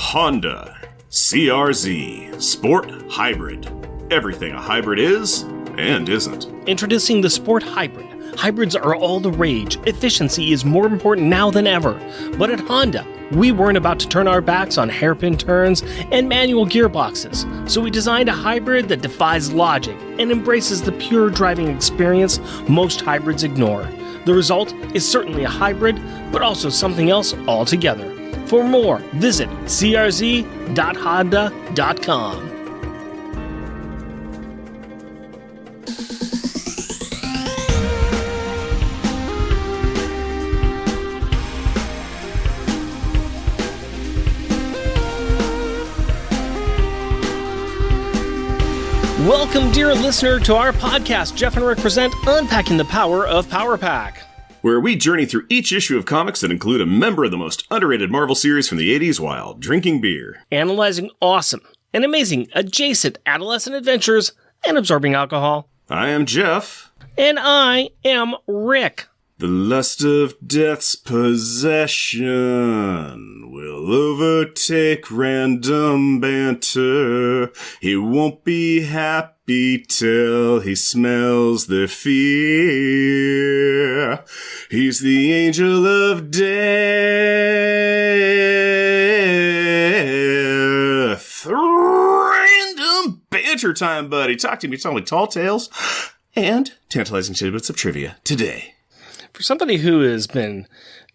Honda CRZ Sport Hybrid. Everything a hybrid is and isn't. Introducing the Sport Hybrid. Hybrids are all the rage. Efficiency is more important now than ever. But at Honda, we weren't about to turn our backs on hairpin turns and manual gearboxes. So we designed a hybrid that defies logic and embraces the pure driving experience most hybrids ignore. The result is certainly a hybrid, but also something else altogether. For more, visit crz.honda.com. Welcome, dear listener, to our podcast. Jeff and Rick present Unpacking the Power of Power Pack, where we journey through each issue of comics that include a member of the most underrated Marvel series from the 80s while drinking beer. Analyzing awesome and amazing adjacent adolescent adventures and absorbing alcohol. I am Jeff. And I am Rick. The lust of death's possession will overtake random banter. He won't be happy till he smells their fear. He's the angel of death. Random banter time, buddy. Talk to me. Tell me tall tales and tantalizing tidbits of trivia today. For somebody who has been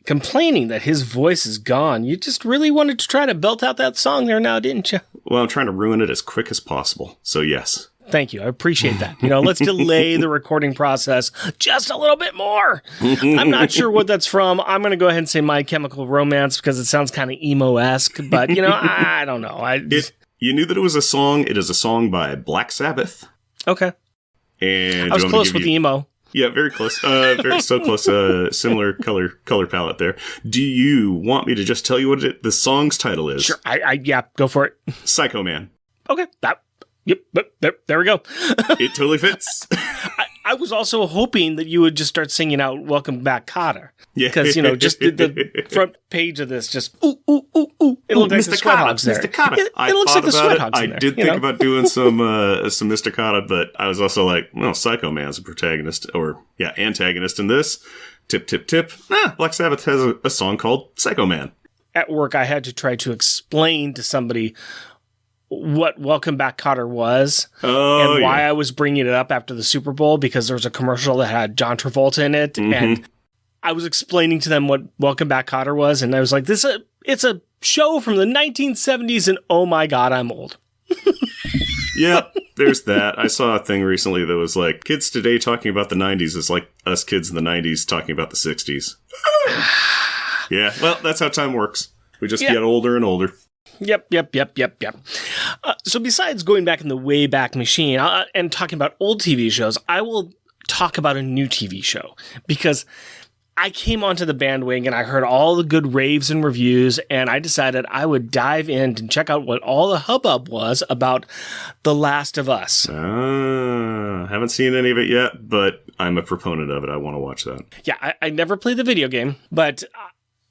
complaining that his voice is gone, you just really wanted to try to belt out that song there now, didn't you? Well, I'm trying to ruin it as quick as possible, so yes. Thank you. I appreciate that. Let's delay the recording process just a little bit more. I'm not sure what that's from. I'm going to go ahead and say My Chemical Romance because it sounds kind of emo-esque, but, I don't know. You knew that it was a song. It is a song by Black Sabbath. Okay. And I was close with the emo. Yeah, very close. So close. Similar color palette there. Do you want me to just tell you what the song's title is? Sure. Yeah, go for it. Psycho Man. Okay. Yep. There we go. It totally fits. I was also hoping that you would just start singing out "Welcome Back, Kotter." Yeah. Because just the front page of this, just ooh ooh ooh ooh. It looks like the Sweat Hogs there. Mr. Kotter. It looks like the Sweat Hogs in there. I did think about doing some Mr. Kotter, but I was also like, well, Psycho Man's a protagonist, antagonist in this. Tip. Black Sabbath has a song called Psycho Man. At work, I had to try to explain to somebody what Welcome Back, Kotter was and why I was bringing it up after the Super Bowl, because there was a commercial that had John Travolta in it, and I was explaining to them what Welcome Back, Kotter was, and I was like, it's a show from the 1970s, and oh my god, I'm old. Yeah, there's that. I saw a thing recently that was like, kids today talking about the 90s is like us kids in the 90s talking about the 60s. Yeah, well, that's how time works. We just get older and older. Yep. So besides going back in the Wayback Machine and talking about old TV shows, I will talk about a new TV show because I came onto the bandwagon. I heard all the good raves and reviews, and I decided I would dive in and check out what all the hubbub was about The Last of Us. Haven't seen any of it yet, but I'm a proponent of it. I want to watch that. Yeah, I never played the video game, but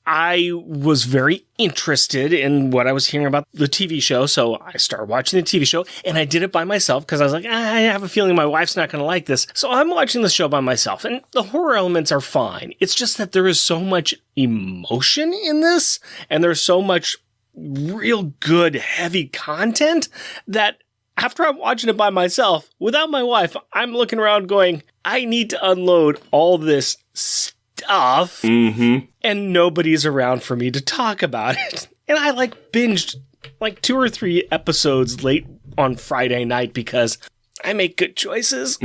I was very interested in what I was hearing about the TV show, so I started watching the TV show, and I did it by myself because I was like, I have a feeling my wife's not going to like this, so I'm watching the show by myself, and the horror elements are fine. It's just that there is so much emotion in this, and there's so much real good, heavy content that after I'm watching it by myself, without my wife, I'm looking around going, I need to unload all this stuff, and nobody's around for me to talk about it. And I binged 2 or 3 episodes late on Friday night because I make good choices.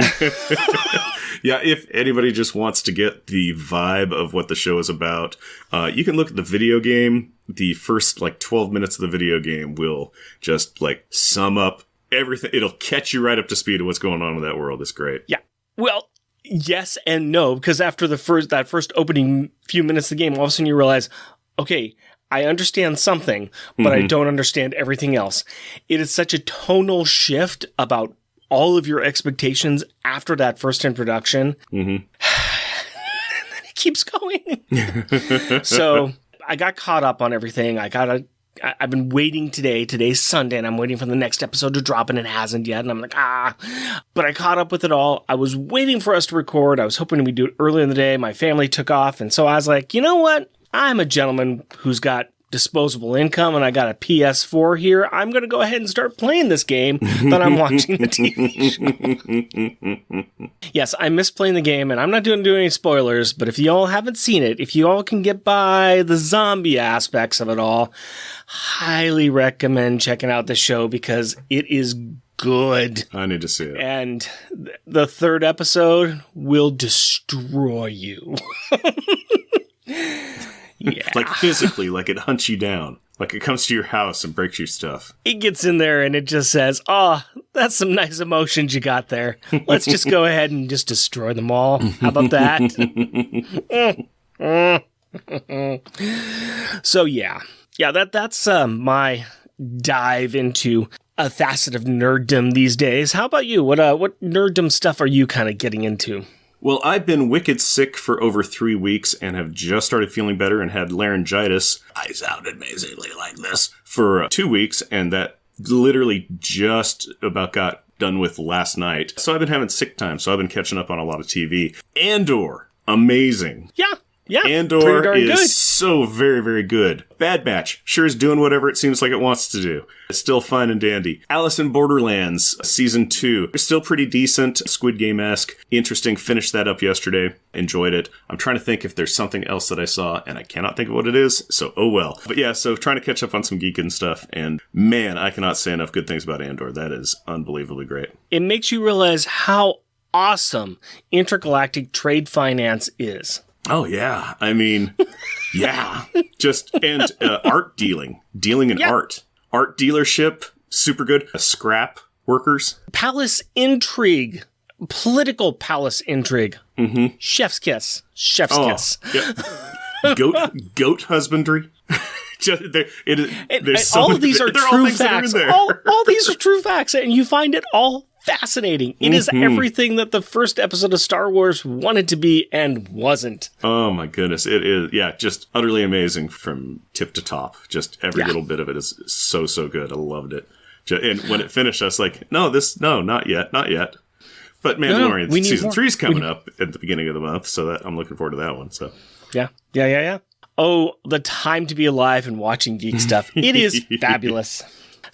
Yeah, if anybody just wants to get the vibe of what the show is about, you can look at the video game. The first 12 minutes of the video game will just sum up everything. It'll catch you right up to speed of what's going on in that world. It's great. Yeah. Well, yes and no, because after that first opening few minutes of the game, all of a sudden you realize, okay, I understand something, but I don't understand everything else. It is such a tonal shift about all of your expectations after that first introduction. And then it keeps going. So I got caught up on everything. I got a I've been waiting today. Today's Sunday, and I'm waiting for the next episode to drop, and it hasn't yet. And I'm like, But I caught up with it all. I was waiting for us to record. I was hoping we'd do it earlier in the day. My family took off, and so I was like, you know what? I'm a gentleman who's got disposable income, and I got a PS4 here. I'm going to go ahead and start playing this game that I'm watching the TV show. Yes, I miss playing the game, and I'm not doing any spoilers, but if you all haven't seen it, if you all can get by the zombie aspects of it all, highly recommend checking out the show because it is good. I need to see it. And the third episode will destroy you. Yeah. Like physically, like it hunts you down. Like it comes to your house and breaks your stuff. It gets in there and it just says, oh, that's some nice emotions you got there. Let's just go ahead and just destroy them all. How about that? So yeah, that's my dive into a facet of nerddom these days. How about you? What nerddom stuff are you kind of getting into? Well, I've been wicked sick for over 3 weeks and have just started feeling better and had laryngitis. I sounded basically like this for 2 weeks, and that literally just about got done with last night. So I've been having sick time, so I've been catching up on a lot of TV. Andor, amazing. Yeah, Andor is so very, very good. Bad Batch sure is doing whatever it seems like it wants to do. It's still fine and dandy. Alice in Borderlands, Season 2. It's still pretty decent, Squid Game-esque. Interesting. Finished that up yesterday. Enjoyed it. I'm trying to think if there's something else that I saw, and I cannot think of what it is, so oh well. But yeah, so trying to catch up on some geeking stuff, and man, I cannot say enough good things about Andor. That is unbelievably great. It makes you realize how awesome intergalactic trade finance is. Oh, yeah. I mean, yeah. And art dealing in art. Art dealership, super good. Scrap workers. Palace intrigue. Political palace intrigue. Mm-hmm. Chef's kiss. Chef's kiss. Yeah. Goat husbandry. All of these are true facts. All these are true facts, and you find it all fascinating. It is everything that the first episode of Star Wars wanted to be and wasn't. Oh my goodness. It is, just utterly amazing from tip to top. Just every little bit of it is so, so good. I loved it. And when it finished, I was like, no, not yet. But Mandalorian Season 3 is coming up at the beginning of the month, so that I'm looking forward to that one. So Yeah. Oh, the time to be alive and watching geek stuff. It is fabulous.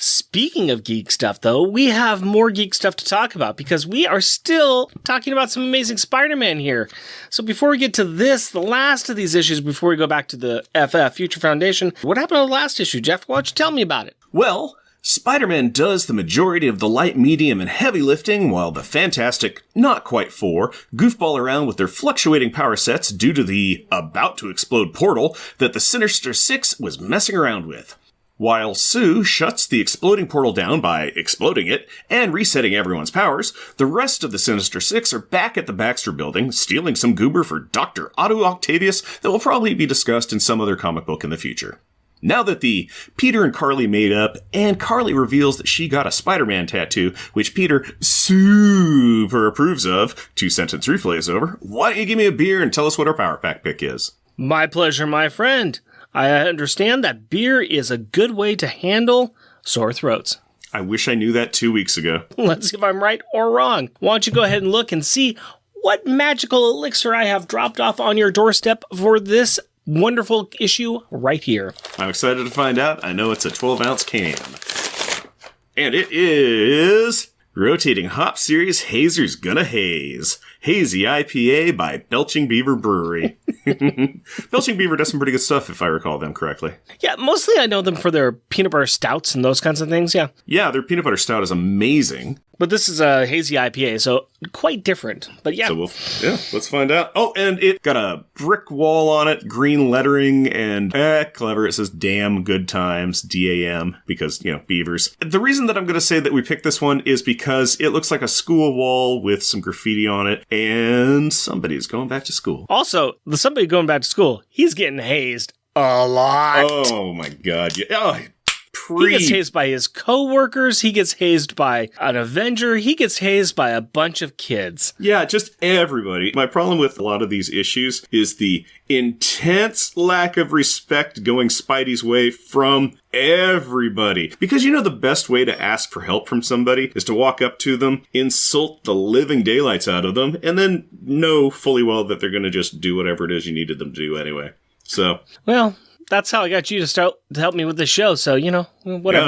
Speaking of geek stuff, though, we have more geek stuff to talk about because we are still talking about some amazing Spider-Man here. So before we get to this, the last of these issues, before we go back to the FF, Future Foundation, what happened to the last issue, Jeff? Why don't you tell me about it? Well, Spider-Man does the majority of the light, medium, and heavy lifting, while the Fantastic Not Quite Four goofball around with their fluctuating power sets due to the about-to-explode portal that the Sinister Six was messing around with. While Sue shuts the exploding portal down by exploding it and resetting everyone's powers, the rest of the Sinister Six are back at the Baxter Building, stealing some goober for Dr. Otto Octavius that will probably be discussed in some other comic book in the future. Now that the Peter and Carly made up, and Carly reveals that she got a Spider-Man tattoo, which Peter super approves of, 2-sentence replays over, why don't you give me a beer and tell us what our Power Pack pick is? My pleasure, my friend. I understand that beer is a good way to handle sore throats. I wish I knew that 2 weeks ago. Let's see if I'm right or wrong. Why don't you go ahead and look and see what magical elixir I have dropped off on your doorstep for this wonderful issue right here. I'm excited to find out. I know it's a 12-ounce can. And it is Rotating Hop Series Hazer's Gonna Haze. Hazy IPA by Belching Beaver Brewery. Belching Beaver does some pretty good stuff, if I recall them correctly. Yeah, mostly I know them for their peanut butter stouts and those kinds of things, yeah. Yeah, their peanut butter stout is amazing. But this is a hazy IPA, so quite different. But yeah. So let's find out. Oh, and it got a brick wall on it, green lettering, and clever. It says damn good times, DAM, because, beavers. The reason that I'm going to say that we picked this one is because it looks like a school wall with some graffiti on it, and somebody's going back to school. Also, the somebody going back to school, he's getting hazed a lot. Oh my god. Yeah. Oh, He gets hazed by his coworkers. He gets hazed by an Avenger. He gets hazed by a bunch of kids. Yeah, just everybody. My problem with a lot of these issues is the intense lack of respect going Spidey's way from everybody. Because you know the best way to ask for help from somebody is to walk up to them, insult the living daylights out of them, and then know fully well that they're going to just do whatever it is you needed them to do anyway. So, well, that's how I got you to help me with this show. So, you know, whatever. Yeah,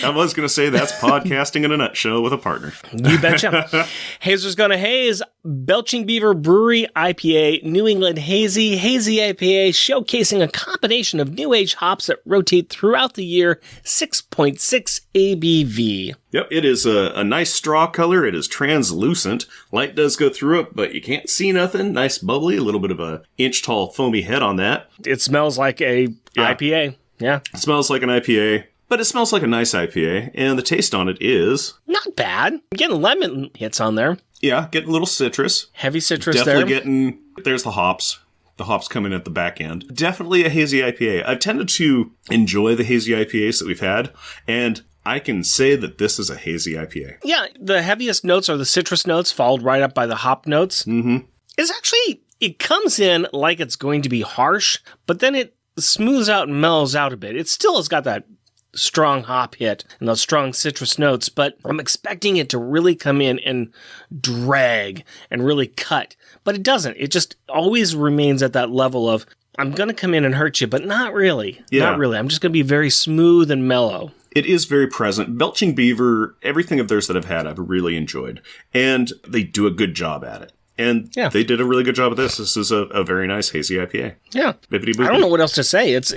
I was gonna say that's podcasting in a nutshell with a partner. You betcha. Hazer's gonna haze Belching Beaver Brewery IPA, New England Hazy IPA, showcasing a combination of new age hops that rotate throughout the year. 6.6 ABV. Yep, it is a nice straw color. It is translucent. Light does go through it, but you can't see nothing. Nice bubbly, a little bit of a inch-tall foamy head on that. It smells like a IPA. Yeah. It smells like an IPA, but it smells like a nice IPA, and the taste on it is... not bad. I'm getting lemon hits on there. Yeah, getting a little citrus. Heavy citrus Definitely there. getting... there's the hops. The hops come in at the back end. Definitely a hazy IPA. I've tended to enjoy the hazy IPAs that we've had, and I can say that this is a hazy IPA. Yeah, the heaviest notes are the citrus notes, followed right up by the hop notes. Mm-hmm. It's actually... it comes in like it's going to be harsh, but then it smooths out and mellows out a bit. It still has got that strong hop hit and those strong citrus notes, but I'm expecting it to really come in and drag and really cut. But it doesn't. It just always remains at that level of, I'm going to come in and hurt you, but not really. Yeah. Not really. I'm just going to be very smooth and mellow. It is very present. Belching Beaver, everything of theirs that I've had, I've really enjoyed. And they do a good job at it. And they did a really good job of this. This is a very nice hazy IPA. Yeah. Bippity-boopity. I don't know what else to say. It's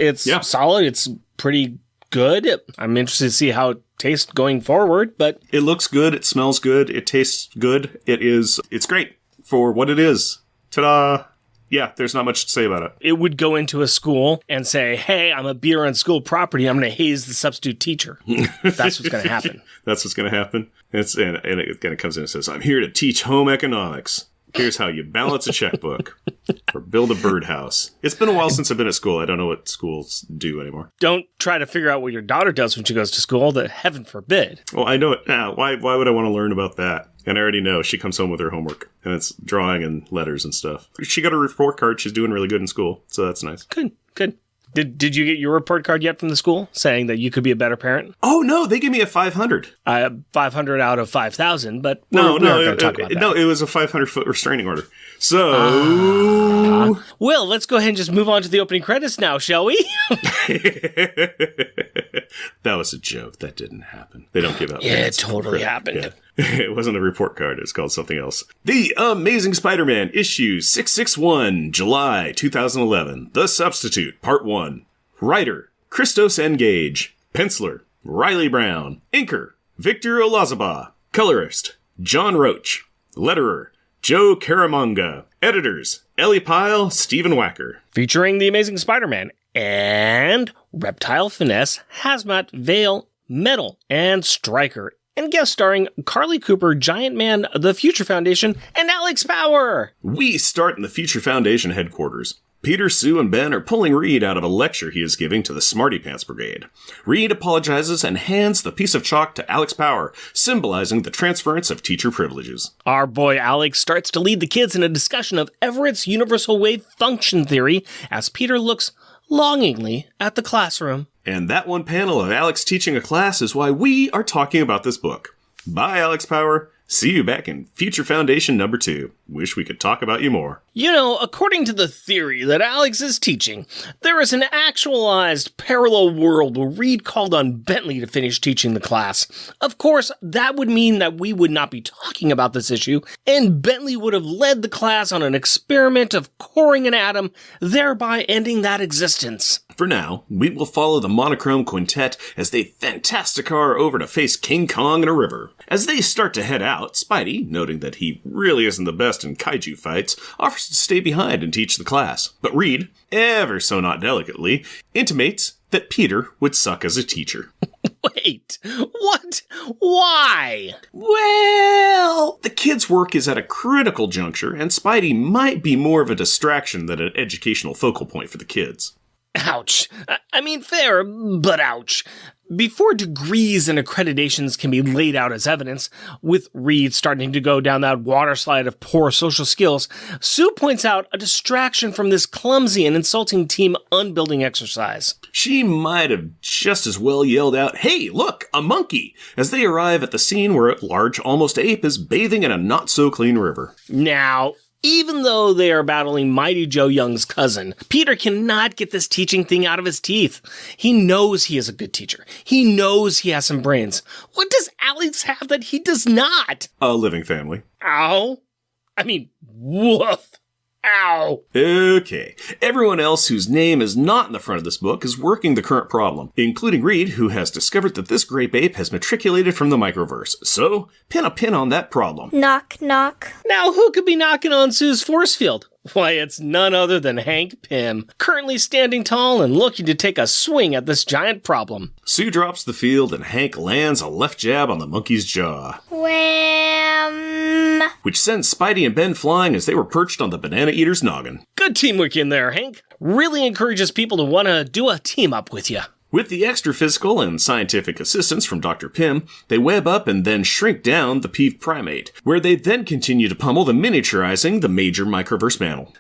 solid. It's pretty good. I'm interested to see how it tastes going forward, but... it looks good. It smells good. It tastes good. It's great for what it is. Ta-da! Yeah, there's not much to say about it. It would go into a school and say, hey, I'm a beer on school property. I'm going to haze the substitute teacher. That's what's going to happen. That's what's going to happen. And it kind of comes in and says, I'm here to teach home economics. Here's how you balance a checkbook or build a birdhouse. It's been a while since I've been at school. I don't know what schools do anymore. Don't try to figure out what your daughter does when she goes to school. That heaven forbid. Well, I know it now. Why would I want to learn about that? And I already know she comes home with her homework, and it's drawing and letters and stuff. She got a report card. She's doing really good in school, so that's nice. Good. Did you get your report card yet from the school saying that you could be a better parent? Oh, no, they gave me a 500. 500 out of 5,000, but no, it it was a 500-foot restraining order. So... well, let's go ahead and just move on to the opening credits now, shall we? That was a joke. That didn't happen. They don't give out. Yeah, it totally happened. Yeah. It wasn't a report card. It's called something else. The Amazing Spider-Man, issue 661, July 2011. The Substitute, Part 1. Writer, Christos Engage. Penciler, Riley Brown. Inker, Victor Olazabah. Colorist, John Roach. Letterer, Joe Caramanga. Editors, Ellie Pyle, Stephen Wacker. Featuring the Amazing Spider-Man and Reptile Finesse, Hazmat, Veil, Metal, and Stryker. And guest starring Carly Cooper, Giant Man, The Future Foundation, and Alex Power. We start in the Future Foundation headquarters. Peter, Sue, and Ben are pulling Reed out of a lecture he is giving to the Smarty Pants Brigade. Reed apologizes and hands the piece of chalk to Alex Power, symbolizing the transference of teacher privileges. Our boy Alex starts to lead the kids in a discussion of Everett's universal wave function theory as Peter looks longingly at the classroom. And that one panel of Alex teaching a class is why we are talking about this book. Bye, Alex Power. See you back in Future Foundation number 2. Wish we could talk about you more. You know, according to the theory that Alex is teaching, there is an actualized parallel world where Reed called on Bentley to finish teaching the class. Of course, that would mean that we would not be talking about this issue, and Bentley would have led the class on an experiment of coring an atom, thereby ending that existence. For now, we will follow the Monochrome Quintet as they fantasticar over to face King Kong in a river. As they start to head out, Spidey, noting that he really isn't the best in kaiju fights, offers to stay behind and teach the class. But Reed, ever so not delicately, intimates that Peter would suck as a teacher. Wait, what? Why? Well, the kid's work is at a critical juncture, and Spidey might be more of a distraction than an educational focal point for the kids. Ouch. I mean, fair, but ouch. Before degrees and accreditations can be laid out as evidence, with Reed starting to go down that waterslide of poor social skills, Sue points out a distraction from this clumsy and insulting team unbuilding exercise. She might have just as well yelled out, "Hey, look, a monkey!" as they arrive at the scene where a large, almost ape is bathing in a not-so-clean river. Now, even though they are battling Mighty Joe Young's cousin, Peter cannot get this teaching thing out of his teeth. He knows he is a good teacher. He knows he has some brains. What does Alex have that he does not? A living family. Ow. I mean, woof. Ow. Okay. Everyone else whose name is not in the front of this book is working the current problem, including Reed, who has discovered that this grape ape has matriculated from the microverse. So, pin a pin on that problem. Knock, knock. Now, who could be knocking on Sue's force field? Why, it's none other than Hank Pym, currently standing tall and looking to take a swing at this giant problem. Sue drops the field and Hank lands a left jab on the monkey's jaw, Wham! which sends Spidey and Ben flying as they were perched on the banana eater's noggin. Good teamwork in there, Hank. Really encourages people to want to do a team up with you. With the extra physical and scientific assistance from Dr. Pym, they web up and then shrink down the peeved primate, where they then continue to pummel the miniaturizing the major microverse mantle.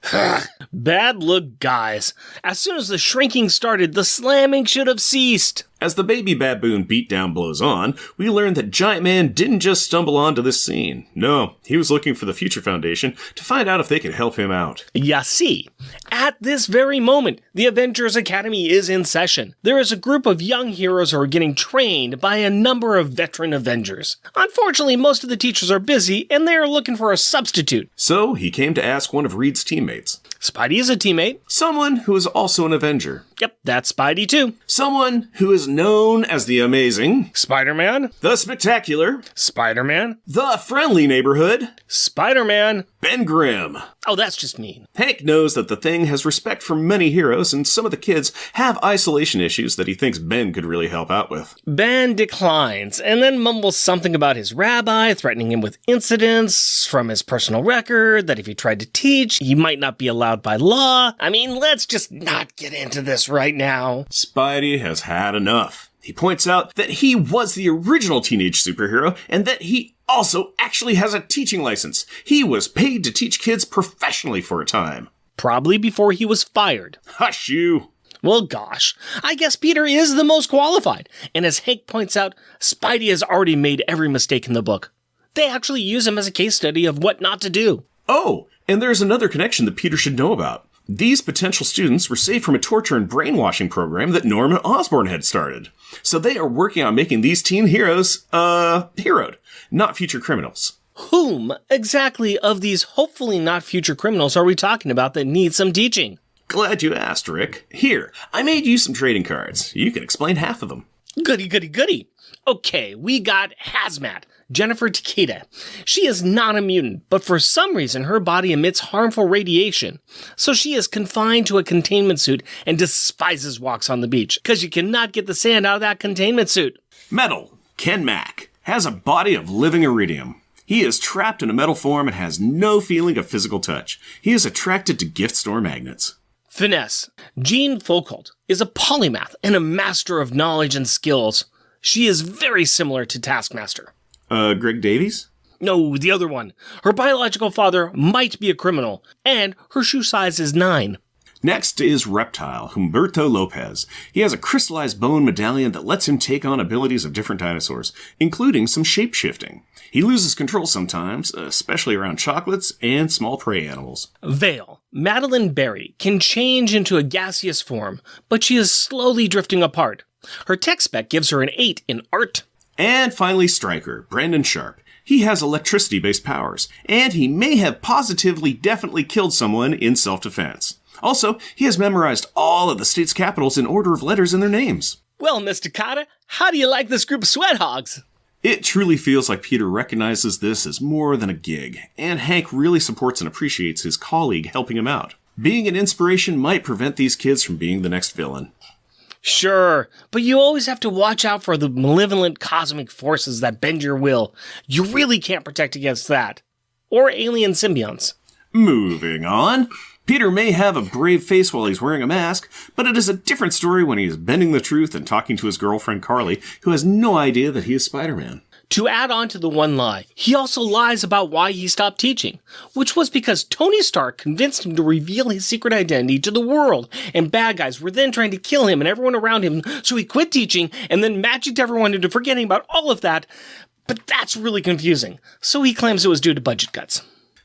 Bad look, guys. As soon as the shrinking started, the slamming should have ceased. As the baby baboon beatdown blows on, we learn that Giant Man didn't just stumble onto this scene. No, he was looking for the Future Foundation to find out if they could help him out. Ya see, at this very moment, the Avengers Academy is in session. There is a group of young heroes who are getting trained by a number of veteran Avengers. Unfortunately, most of the teachers are busy, and they are looking for a substitute. So he came to ask one of Reed's teammates. Spidey is a teammate. Someone who is also an Avenger. Yep, that's Spidey too. Someone who is known as the Amazing, Spider-Man. the Spectacular, Spider-Man. the Friendly Neighborhood, Spider-Man. Ben Grimm. Oh, that's just mean. Hank knows that the Thing has respect for many heroes, and some of the kids have isolation issues that he thinks Ben could really help out with. Ben declines, and then mumbles something about his rabbi threatening him with incidents from his personal record, that if he tried to teach, he might not be allowed by law. I mean, let's just not get into this right now. Spidey has had enough. He points out that he was the original teenage superhero, and that he also actually has a teaching license. He was paid to teach kids professionally for a time. Probably before he was fired. Hush you. Well, gosh, I guess Peter is the most qualified. And as Hank points out, Spidey has already made every mistake in the book. They actually use him as a case study of what not to do. Oh, and there's another connection that Peter should know about. These potential students were saved from a torture and brainwashing program that Norman Osborn had started. So they are working on making these teen heroes, heroed, not future criminals. Whom exactly of these hopefully not future criminals are we talking about that need some teaching? Glad you asked, Rick. Here, I made you some trading cards. You can explain half of them. Goody, goody, goody. Okay, we got Hazmat, Jennifer Takeda. She is not a mutant, but for some reason her body emits harmful radiation. So she is confined to a containment suit and despises walks on the beach, because you cannot get the sand out of that containment suit. Metal, Ken Mack, has a body of living iridium. He is trapped in a metal form and has no feeling of physical touch. He is attracted to gift store magnets. Finesse, Jean Foucault, is a polymath and a master of knowledge and skills. She is very similar to Taskmaster. Greg Davies? No, the other one. Her biological father might be a criminal, and her shoe size is 9. Next is Reptile, Humberto Lopez. He has a crystallized bone medallion that lets him take on abilities of different dinosaurs, including some shape-shifting. He loses control sometimes, especially around chocolates and small prey animals. Vale, Madeline Berry, can change into a gaseous form, but she is slowly drifting apart. Her tech spec gives her an 8 in art. And finally, Stryker, Brandon Sharp. He has electricity-based powers, and he may have positively definitely killed someone in self-defense. Also, he has memorized all of the state's capitals in order of letters in their names. Well, Mr. Carter, how do you like this group of sweat hogs? It truly feels like Peter recognizes this as more than a gig, and Hank really supports and appreciates his colleague helping him out. Being an inspiration might prevent these kids from being the next villain. Sure, but you always have to watch out for the malevolent cosmic forces that bend your will. You really can't protect against that. Or alien symbionts. Moving on. Peter may have a brave face while he's wearing a mask, but it is a different story when he is bending the truth and talking to his girlfriend Carly, who has no idea that he is Spider-Man. To add on to the one lie, he also lies about why he stopped teaching, which was because Tony Stark convinced him to reveal his secret identity to the world, and bad guys were then trying to kill him and everyone around him, so he quit teaching and then magicked everyone into forgetting about all of that. But that's really confusing, so he claims it was due to budget cuts.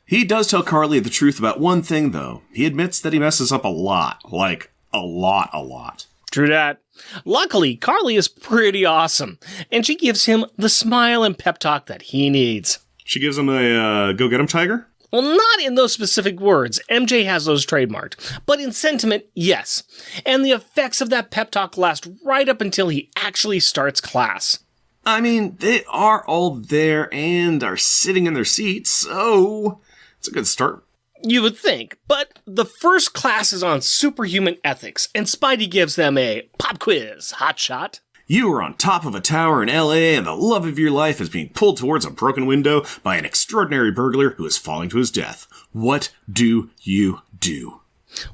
He does tell Carly the truth about one thing, though. He admits that he messes up a lot. Like, a lot. True that. Luckily, Carly is pretty awesome, and she gives him the smile and pep talk that he needs. She gives him a go get him, tiger? Well, not in those specific words. MJ has those trademarked. But in sentiment, yes. And the effects of that pep talk last right up until he actually starts class. I mean, they are all there and are sitting in their seats, so it's a good start. You would think, but the first class is on superhuman ethics, and Spidey gives them a pop quiz, hotshot. You are on top of a tower in LA, and the love of your life is being pulled towards a broken window by an extraordinary burglar who is falling to his death. What do you do?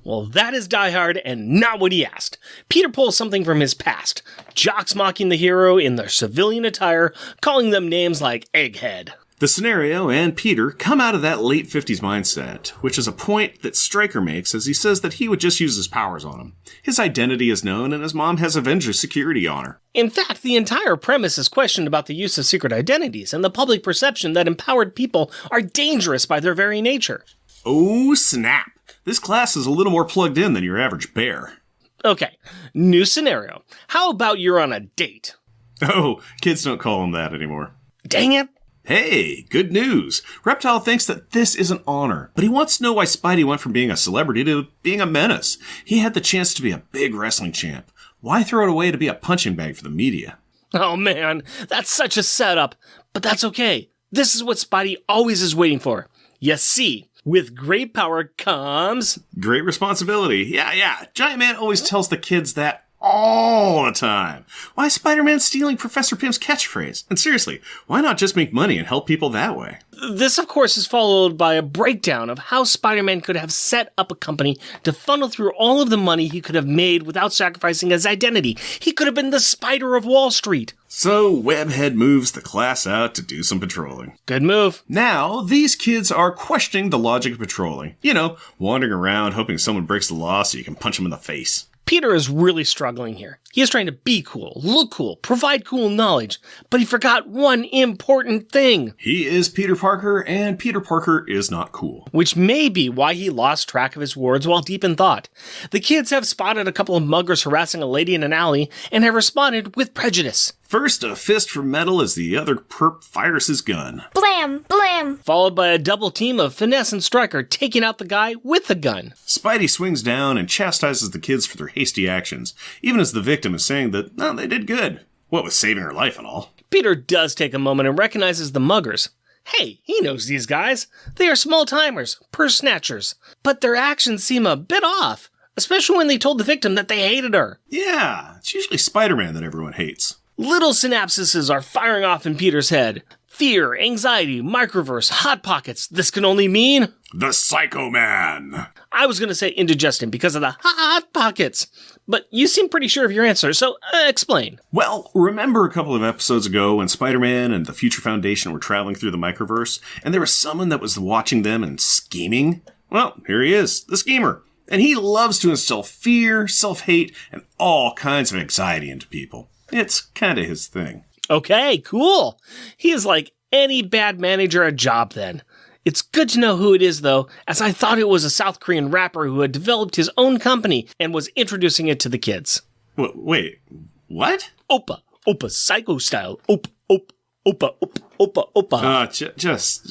Well, that is Die Hard and not what he asked. Peter pulls something from his past, jocks mocking the hero in their civilian attire, calling them names like Egghead. The scenario and Peter come out of that late 50s mindset, which is a point that Stryker makes as he says that he would just use his powers on him. His identity is known, and his mom has Avengers security on her. In fact, the entire premise is questioned about the use of secret identities and the public perception that empowered people are dangerous by their very nature. Oh, snap. This class is a little more plugged in than your average bear. Okay, new scenario. How about you're on a date? Oh, kids don't call him that anymore. Dang it. Hey, good news. Reptile thinks that this is an honor, but he wants to know why Spidey went from being a celebrity to being a menace. He had the chance to be a big wrestling champ. Why throw it away to be a punching bag for the media? Oh man, that's such a setup. But that's okay. This is what Spidey always is waiting for. You see, with great power comes... great responsibility. Yeah. Giant Man always tells the kids that all the time. Why is Spider-Man stealing Professor Pym's catchphrase? And seriously, why not just make money and help people that way? This, of course, is followed by a breakdown of how Spider-Man could have set up a company to funnel through all of the money he could have made without sacrificing his identity. He could have been the Spider of Wall Street. So Webhead moves the class out to do some patrolling. Good move. Now, these kids are questioning the logic of patrolling. You know, wandering around hoping someone breaks the law so you can punch them in the face. Peter is really struggling here. He is trying to be cool, look cool, provide cool knowledge, but he forgot one important thing. He is Peter Parker, and Peter Parker is not cool. Which may be why he lost track of his words while deep in thought. The kids have spotted a couple of muggers harassing a lady in an alley and have responded with prejudice. First, a fist for metal as the other perp fires his gun. Blam, blam. Followed by a double team of Finesse and Stryker taking out the guy with the gun. Spidey swings down and chastises the kids for their hasty actions, even as the victim is saying that, they did good. What with saving her life and all. Peter does take a moment and recognizes the muggers. Hey, he knows these guys. They are small-timers, purse snatchers. But their actions seem a bit off, especially when they told the victim that they hated her. Yeah, it's usually Spider-Man that everyone hates. Little synapses are firing off in Peter's head. Fear, anxiety, microverse, hot pockets. This can only mean... the Psycho Man. I was going to say indigestion because of the hot pockets. But you seem pretty sure of your answer, so explain. Well, remember a couple of episodes ago when Spider-Man and the Future Foundation were traveling through the microverse, and there was someone that was watching them and scheming? Well, here he is, the schemer. And he loves to instill fear, self-hate, and all kinds of anxiety into people. It's kind of his thing. Okay, cool. He is like any bad manager at a job then. It's good to know who it is, though, as I thought it was a South Korean rapper who had developed his own company and was introducing it to the kids. Wait, what? Oppa, psycho style. Oppa.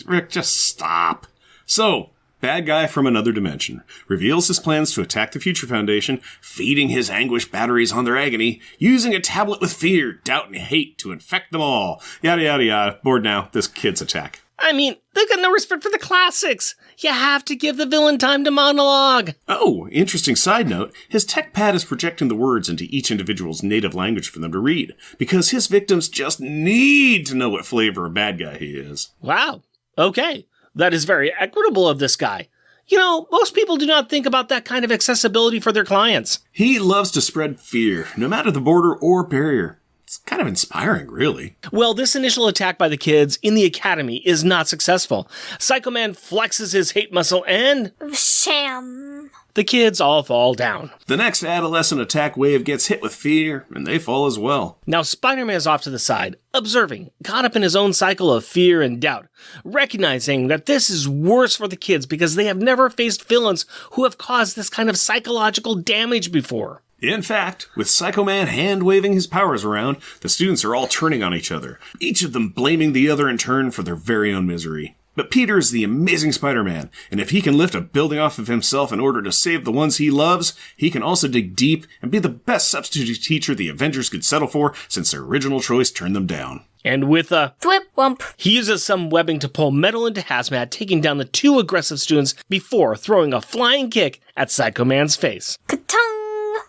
Rick, just stop. So, bad guy from another dimension reveals his plans to attack the Future Foundation, feeding his anguished batteries on their agony, using a tablet with fear, doubt, and hate to infect them all. Yada, yada, yada. Bored now. This kid's attack. I mean, they've got no respect for the classics. You have to give the villain time to monologue. Oh, interesting side note. His tech pad is projecting the words into each individual's native language for them to read, because his victims just need to know what flavor of bad guy he is. Wow. Okay. That is very equitable of this guy. Most people do not think about that kind of accessibility for their clients. He loves to spread fear, no matter the border or barrier. It's kind of inspiring, really. Well, this initial attack by the kids in the academy is not successful. Psycho Man flexes his hate muscle and... Sham. The kids all fall down. The next adolescent attack wave gets hit with fear, and they fall as well. Now Spider-Man is off to the side, observing, caught up in his own cycle of fear and doubt, recognizing that this is worse for the kids because they have never faced villains who have caused this kind of psychological damage before. In fact, with Psycho Man hand-waving his powers around, the students are all turning on each other, each of them blaming the other in turn for their very own misery. But Peter is the amazing Spider-Man, and if he can lift a building off of himself in order to save the ones he loves, he can also dig deep and be the best substitute teacher the Avengers could settle for since their original choice turned them down. And with a Thwip wump. he uses some webbing to pull Metal into Hazmat, taking down the two aggressive students before throwing a flying kick at Psycho Man's face. Ka-tung.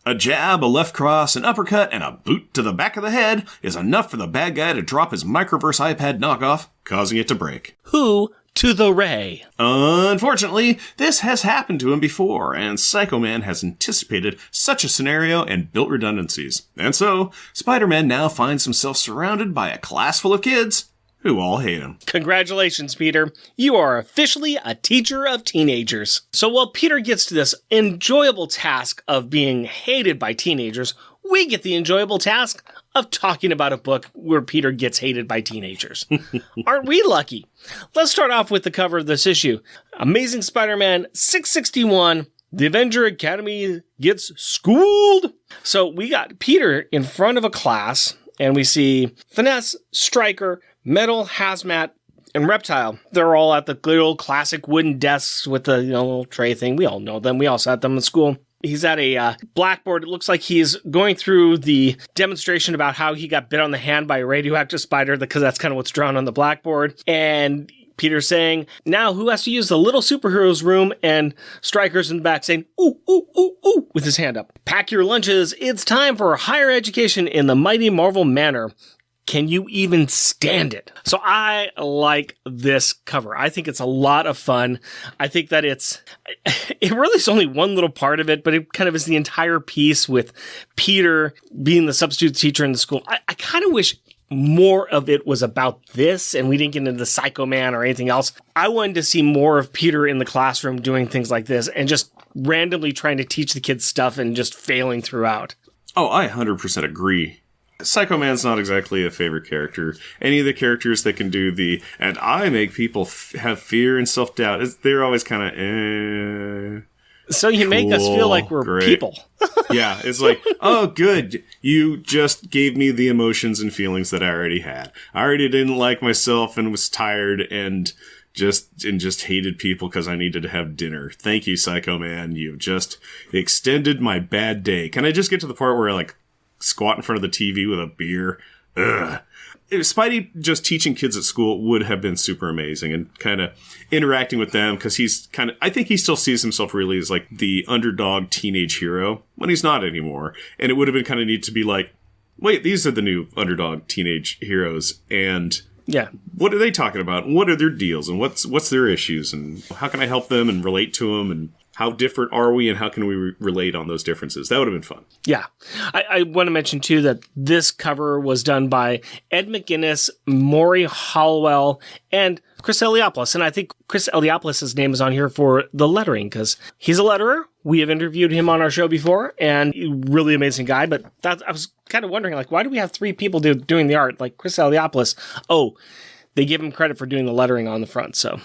A jab, a left cross, an uppercut, and a boot to the back of the head is enough for the bad guy to drop his Microverse iPad knockoff, causing it to break. Who to the ray? Unfortunately, this has happened to him before, and Psycho Man has anticipated such a scenario and built redundancies. And so, Spider-Man now finds himself surrounded by a class full of kids who all hate him. Congratulations, Peter. You are officially a teacher of teenagers. So while Peter gets to this enjoyable task of being hated by teenagers, we get the enjoyable task of talking about a book where Peter gets hated by teenagers. Aren't we lucky? Let's start off with the cover of this issue. Amazing Spider-Man 661, The Avenger Academy Gets Schooled. So we got Peter in front of a class, and we see Finesse, Stryker, Metal, Hazmat, and Reptile. They're all at the good old classic wooden desks with the little tray thing. We all know them. We all sat them in school. He's at a blackboard. It looks like he's going through the demonstration about how he got bit on the hand by a radioactive spider, because that's kind of what's drawn on the blackboard. And Peter's saying, now who has to use the little superheroes room? And Stryker's in the back saying, ooh, ooh, ooh, ooh, with his hand up. Pack your lunches. It's time for higher education in the mighty Marvel manner. Can you even stand it? So I like this cover. I think it's a lot of fun. I think that it really is only one little part of it, but it kind of is the entire piece with Peter being the substitute teacher in the school. I kind of wish more of it was about this and we didn't get into the Psycho Man or anything else. I wanted to see more of Peter in the classroom doing things like this and just randomly trying to teach the kids stuff and just failing throughout. Oh, I 100% agree. Psycho Man's not exactly a favorite character. Any of the characters that can do and I make people have fear and self-doubt, they're always kind of, So you make us feel like we're great. people. Yeah, it's like, oh, good. You just gave me the emotions and feelings that I already had. I already didn't like myself and was tired and just hated people because I needed to have dinner. Thank you, Psycho Man. You've just extended my bad day. Can I just get to the part where I squat in front of the TV with a beer? Ugh. Spidey just teaching kids at school would have been super amazing, and kind of interacting with them, because I think he still sees himself really as like the underdog teenage hero when he's not anymore. And it would have been kind of neat to be like, wait, these are the new underdog teenage heroes, and yeah, what are they talking about? What are their deals, and what's their issues, and how can I help them and relate to them, and how different are we, and how can we relate on those differences? That would have been fun. Yeah. I want to mention, too, that this cover was done by Ed McGuinness, Maury Hollowell, and Chris Eliopoulos. And I think Chris Eliopoulos' name is on here for the lettering, because he's a letterer. We have interviewed him on our show before, and really amazing guy. But I was kind of wondering, why do we have three people doing the art? Like Chris Eliopoulos. Oh, they give him credit for doing the lettering on the front, so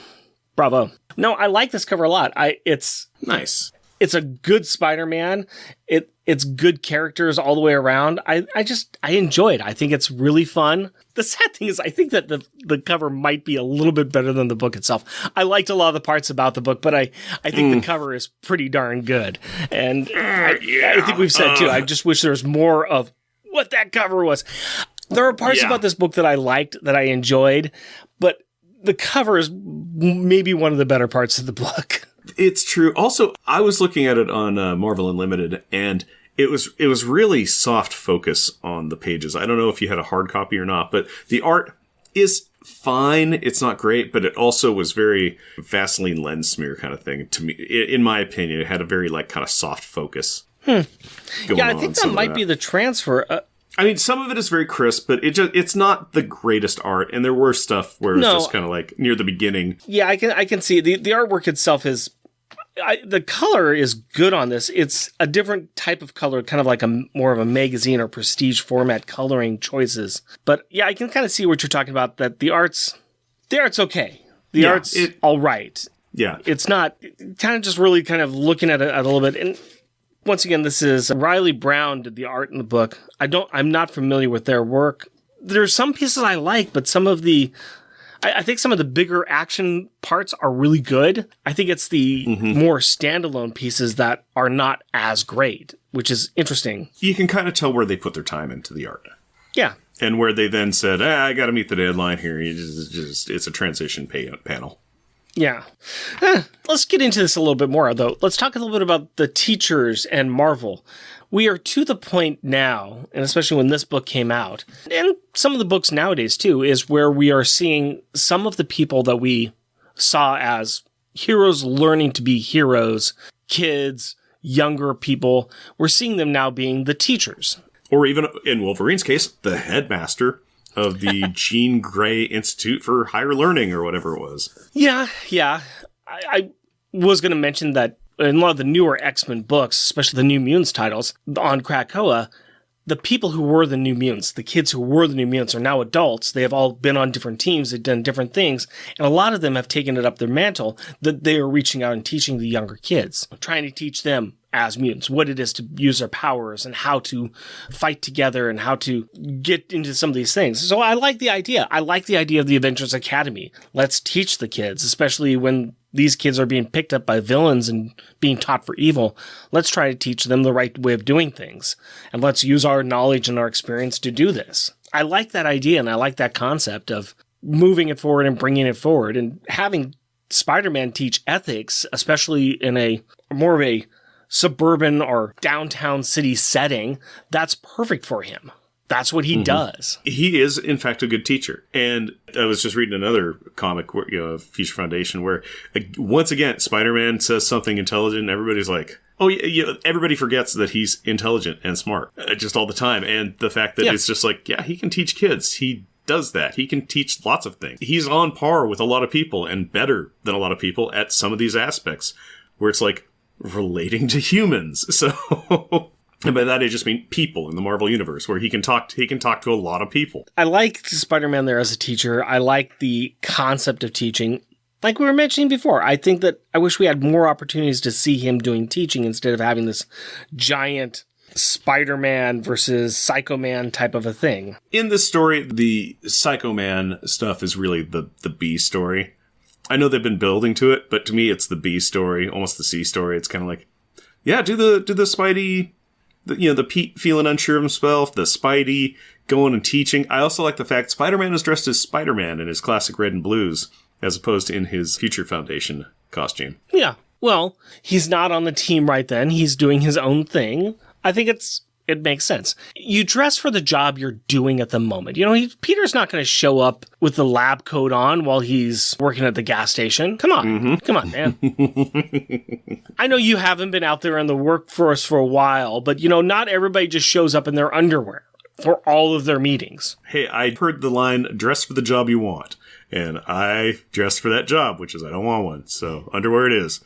bravo. No, I like this cover a lot. It's nice. It's a good Spider-Man. It's good characters all the way around. I enjoy it. I think it's really fun. The sad thing is I think that the cover might be a little bit better than the book itself. I liked a lot of the parts about the book, but I think the cover is pretty darn good. And I think we've said too, I just wish there was more of what that cover was. There are parts about this book that I liked, that I enjoyed, but the cover is maybe one of the better parts of the book. It's true. Also, I was looking at it on Marvel Unlimited, and it was really soft focus on the pages. I don't know if you had a hard copy or not, but the art is fine. It's not great, but it also was very Vaseline lens smear kind of thing to me. In my opinion, it had a very like kind of soft focus. Yeah, I think that might be the transfer. I mean, some of it is very crisp, but it's not the greatest art. And there were stuff where it's just kind of like near the beginning. Yeah, I can see the artwork itself is. The color is good on this. It's a different type of color, kind of like more of a magazine or prestige format coloring choices. But yeah, I can kind of see what you're talking about, that the art's okay. The art's all right. Yeah. It's not kind of just really kind of looking at it a little bit. And once again, this is Riley Brown did the art in the book. I'm not familiar with their work. There's some pieces I like, but I think some of the bigger action parts are really good. I think it's the more standalone pieces that are not as great, which is interesting. You can kind of tell where they put their time into the art. Yeah. And where they then said, I got to meet the deadline here. It's a transition panel. Yeah. Let's get into this a little bit more, though. Let's talk a little bit about the teachers and Marvel. We are to the point now, and especially when this book came out, and some of the books nowadays too, is where we are seeing some of the people that we saw as heroes learning to be heroes, kids, younger people. We're seeing them now being the teachers. Or even, in Wolverine's case, the headmaster of the Jean Grey Institute for Higher Learning, or whatever it was. Yeah. I was going to mention that in a lot of the newer X-Men books, especially the New Mutants titles, on Krakoa, the people who were the New Mutants, the kids who were the New Mutants are now adults. They have all been on different teams. They've done different things. And a lot of them have taken it up their mantle that they are reaching out and teaching the younger kids, trying to teach them as mutants, what it is to use their powers and how to fight together and how to get into some of these things. So I like the idea. I like the idea of the Avengers Academy. Let's teach the kids, especially when these kids are being picked up by villains and being taught for evil. Let's try to teach them the right way of doing things. And let's use our knowledge and our experience to do this. I like that idea, and I like that concept of moving it forward and bringing it forward and having Spider-Man teach ethics, especially in a more of a suburban or downtown city setting. That's perfect for him. That's what he does. He is, in fact, a good teacher. And I was just reading another comic, Future Foundation, where, once again, Spider-Man says something intelligent, and everybody's like, oh, yeah, everybody forgets that he's intelligent and smart, just all the time. And the fact that it's just like, yeah, he can teach kids. He does that. He can teach lots of things. He's on par with a lot of people and better than a lot of people at some of these aspects, where it's like relating to humans. So... And by that, I just mean people in the Marvel Universe, where he can talk to a lot of people. I like Spider-Man there as a teacher. I like the concept of teaching. Like we were mentioning before, I think that I wish we had more opportunities to see him doing teaching instead of having this giant Spider-Man versus Psycho Man type of a thing. In this story, the Psycho Man stuff is really the B story. I know they've been building to it, but to me, it's the B story, almost the C story. It's kind of like, yeah, do the Spidey... the Pete feeling unsure of himself, the Spidey going and teaching. I also like the fact Spider-Man is dressed as Spider-Man in his classic red and blues, as opposed to in his Future Foundation costume. Yeah. Well, he's not on the team right then. He's doing his own thing. I think it makes sense. You dress for the job you're doing at the moment. Peter's not going to show up with the lab coat on while he's working at the gas station. Come on. Come on, man. I know you haven't been out there in the workforce for a while, but, not everybody just shows up in their underwear for all of their meetings. Hey, I heard the line, dress for the job you want. And I dressed for that job, which is I don't want one. So underwear it is.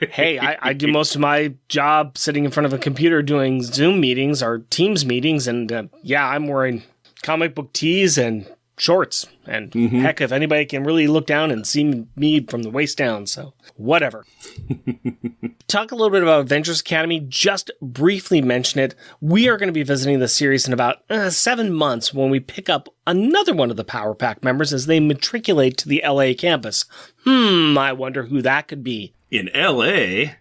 Hey, I do most of my job sitting in front of a computer doing Zoom meetings or Teams meetings. And I'm wearing comic book tees and shorts. And heck, if anybody can really look down and see me from the waist down. So whatever. Talk a little bit about Avengers Academy. Just briefly mention it. We are going to be visiting the series in about 7 months when we pick up another one of the Power Pack members as they matriculate to the LA campus. I wonder who that could be. In LA?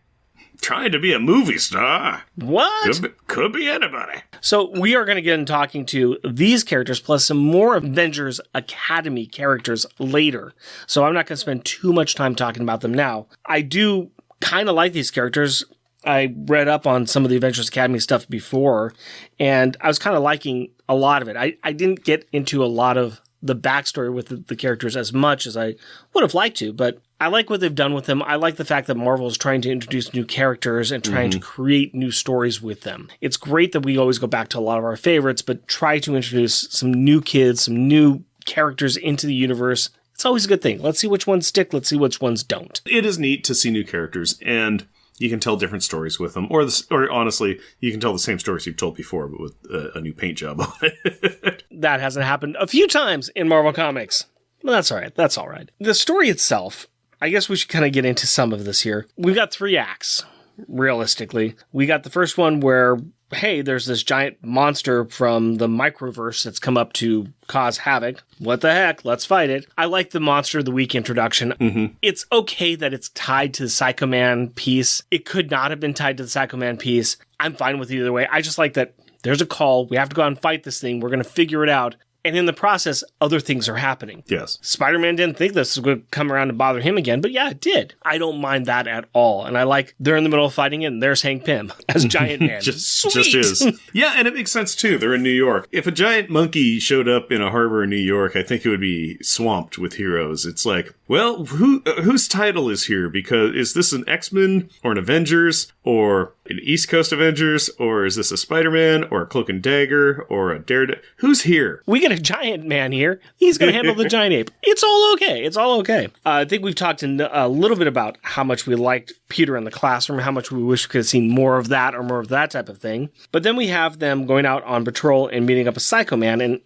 Trying to be a movie star? What? Could be anybody. So we are going to get in talking to these characters plus some more Avengers Academy characters later. So I'm not going to spend too much time talking about them now. I do kind of like these characters. I read up on some of the Avengers Academy stuff before, and I was kind of liking a lot of it. I didn't get into a lot of the backstory with the characters as much as I would have liked to, but I like what they've done with them. I like the fact that Marvel is trying to introduce new characters and trying to create new stories with them. It's great that we always go back to a lot of our favorites, but try to introduce some new kids, some new characters into the universe. It's always a good thing. Let's see which ones stick. Let's see which ones don't. It is neat to see new characters, and you can tell different stories with them. Or honestly, you can tell the same stories you've told before, but with a new paint job on it. That hasn't happened a few times in Marvel Comics. Well, that's all right. That's all right. The story itself, I guess we should kind of get into some of this here. We've got 3 acts, realistically. We got the first one where, hey, there's this giant monster from the microverse that's come up to cause havoc. What the heck? Let's fight it. I like the Monster of the Week introduction. It's okay that it's tied to the Psycho Man piece. It could not have been tied to the Psycho Man piece. I'm fine with either way. I just like that there's a call. We have to go out and fight this thing. We're going to figure it out. And in the process, other things are happening. Yes. Spider-Man didn't think this was going to come around and bother him again, but yeah, it did. I don't mind that at all. And I like they're in the middle of fighting it, and there's Hank Pym as Giant Man. just is. Yeah, and it makes sense, too. They're in New York. If a giant monkey showed up in a harbor in New York, I think it would be swamped with heroes. It's like, well, whose title is here? Because is this an X-Men or an Avengers or an East Coast Avengers, or is this a Spider-Man or a Cloak and Dagger or a Daredevil? Who's here? We get a Giant Man here. He's going to handle the Giant Ape. It's all okay. It's all okay. I think we've talked a little bit about how much we liked Peter in the classroom, how much we wish we could have seen more of that or more of that type of thing. But then we have them going out on patrol and meeting up a Psycho Man, and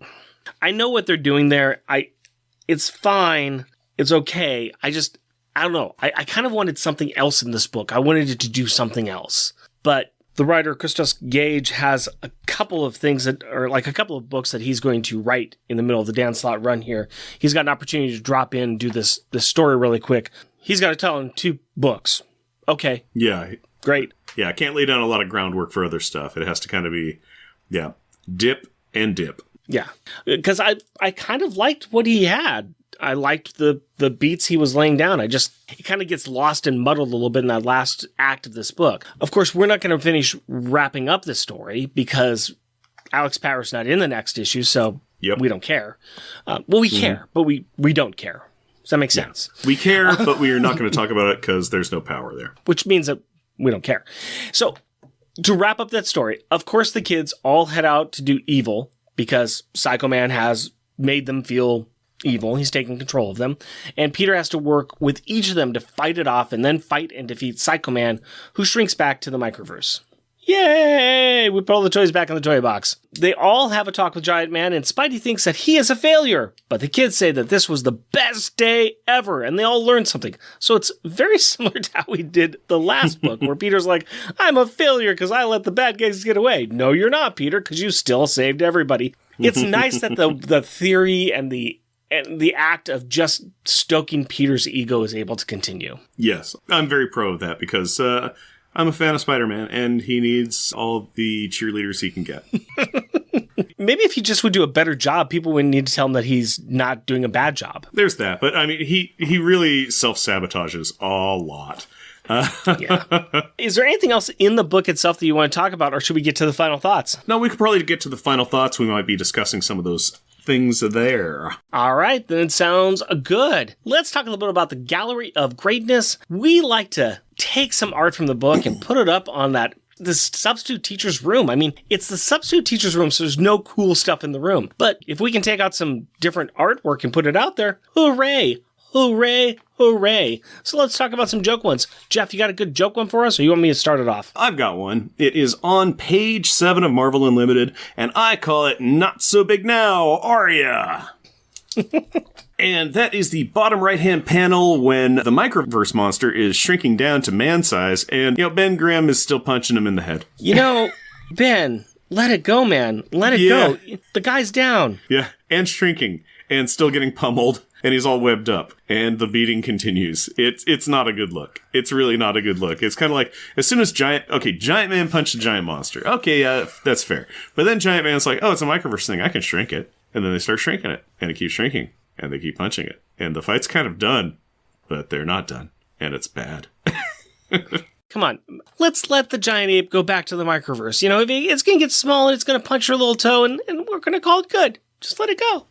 I know what they're doing there. It's fine. It's okay. I don't know. I kind of wanted something else in this book. I wanted it to do something else. But the writer, Christos Gage, has a couple of things a couple of books that he's going to write in the middle of the Dan Slott run here. He's got an opportunity to drop in and do this story really quick. He's got to tell in 2 books. Okay. Yeah. Great. Yeah, I can't lay down a lot of groundwork for other stuff. It has to kind of be, dip and dip. Yeah. Because I kind of liked what he had. I liked the beats he was laying down. It kind of gets lost and muddled a little bit in that last act of this book. Of course, we're not going to finish wrapping up this story because Alex Power's not in the next issue, so we don't care. We care, but we don't care. Does that make sense? We care, but we are not going to talk about it because there's no power there. Which means that we don't care. So, to wrap up that story, of course the kids all head out to do evil because Psycho Man has made them feel evil. He's taking control of them. And Peter has to work with each of them to fight it off and then fight and defeat Psycho Man, who shrinks back to the microverse. Yay! We put all the toys back in the toy box. They all have a talk with Giant Man, and Spidey thinks that he is a failure. But the kids say that this was the best day ever, and they all learned something. So it's very similar to how we did the last book, where Peter's like, I'm a failure because I let the bad guys get away. No, you're not, Peter, because you still saved everybody. It's nice that the theory and the act of just stoking Peter's ego is able to continue. Yes, I'm very pro of that because I'm a fan of Spider-Man, and he needs all the cheerleaders he can get. Maybe if he just would do a better job, people wouldn't need to tell him that he's not doing a bad job. There's that, but I mean, he really self-sabotages a lot. Yeah. Is there anything else in the book itself that you want to talk about, or should we get to the final thoughts? No, we could probably get to the final thoughts. We might be discussing some of those things there. All right, then it sounds good. Let's talk a little bit about the Gallery of Greatness. We like to take some art from the book and put it up on this substitute teacher's room. I mean, it's the substitute teacher's room, so there's no cool stuff in the room. But if we can take out some different artwork and put it out there, hooray! Hooray, hooray. So let's talk about some joke ones. Jeff, you got a good joke one for us, or you want me to start it off? I've got one. It is on page 7 of Marvel Unlimited, and I call it Not So Big Now, Are Ya? And that is the bottom right-hand panel when the microverse monster is shrinking down to man size, and, Ben Grimm is still punching him in the head. Ben, let it go, man. Let it go. The guy's down. Yeah, and shrinking, and still getting pummeled. And he's all webbed up, and the beating continues. It's not a good look. It's really not a good look. It's kind of like, as soon as Giant Man punched a giant monster. Okay, that's fair. But then Giant Man's like, oh, it's a microverse thing. I can shrink it. And then they start shrinking it, and it keeps shrinking, and they keep punching it. And the fight's kind of done, but they're not done. And it's bad. Come on, let's let the giant ape go back to the microverse. It's going to get small, and it's going to punch your little toe, and we're going to call it good. Just let it go.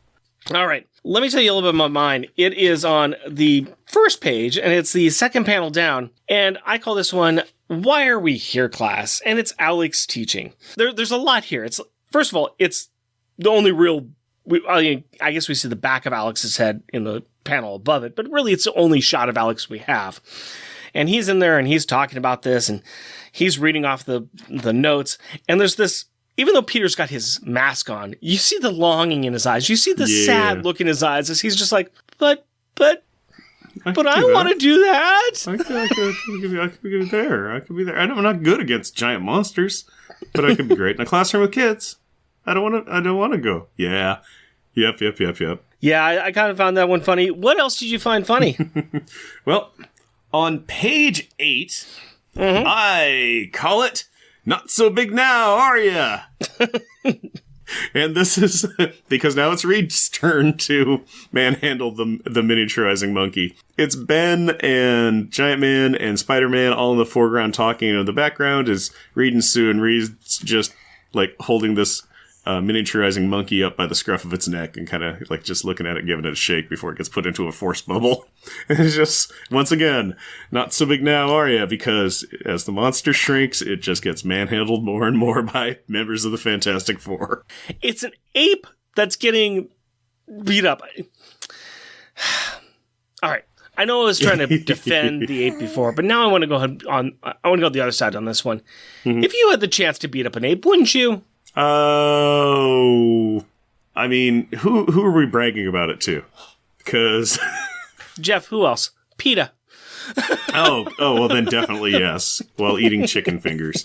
All right. Let me tell you a little bit about mine. It is on the first page, and it's the second panel down. And I call this one, Why Are We Here, Class? And it's Alex teaching. There's a lot here. It's first of all, it's the only real... I guess we see the back of Alex's head in the panel above it, but really it's the only shot of Alex we have. And he's in there, and he's talking about this, and he's reading off the notes. And there's this... Even though Peter's got his mask on, you see the longing in his eyes. You see the sad look in his eyes as he's just like, but I want to do that. I could be there. I could be there. I'm not good against giant monsters, but I could be great in a classroom with kids. I don't want to go. Yeah. Yep. Yeah, I kind of found that one funny. What else did you find funny? Well, on page 8, I call it Not So Big Now, Are Ya? And this is because now it's Reed's turn to manhandle the miniaturizing monkey. It's Ben and Giant Man and Spider-Man all in the foreground talking, and in the background is Reed and Sue, and Reed's just like holding this miniaturizing monkey up by the scruff of its neck and kind of like just looking at it, giving it a shake before it gets put into a force bubble. And it's just, once again, not so big now, are ya? Because as the monster shrinks, it just gets manhandled more and more by members of the Fantastic Four. It's an ape that's getting beat up. All right. I know I was trying to defend the ape before, but now I want to go the other side on this one. Mm-hmm. If you had the chance to beat up an ape, wouldn't you? Oh, I mean, who are we bragging about it to? Because Jeff, who else? PETA. oh, well then definitely yes. While eating chicken fingers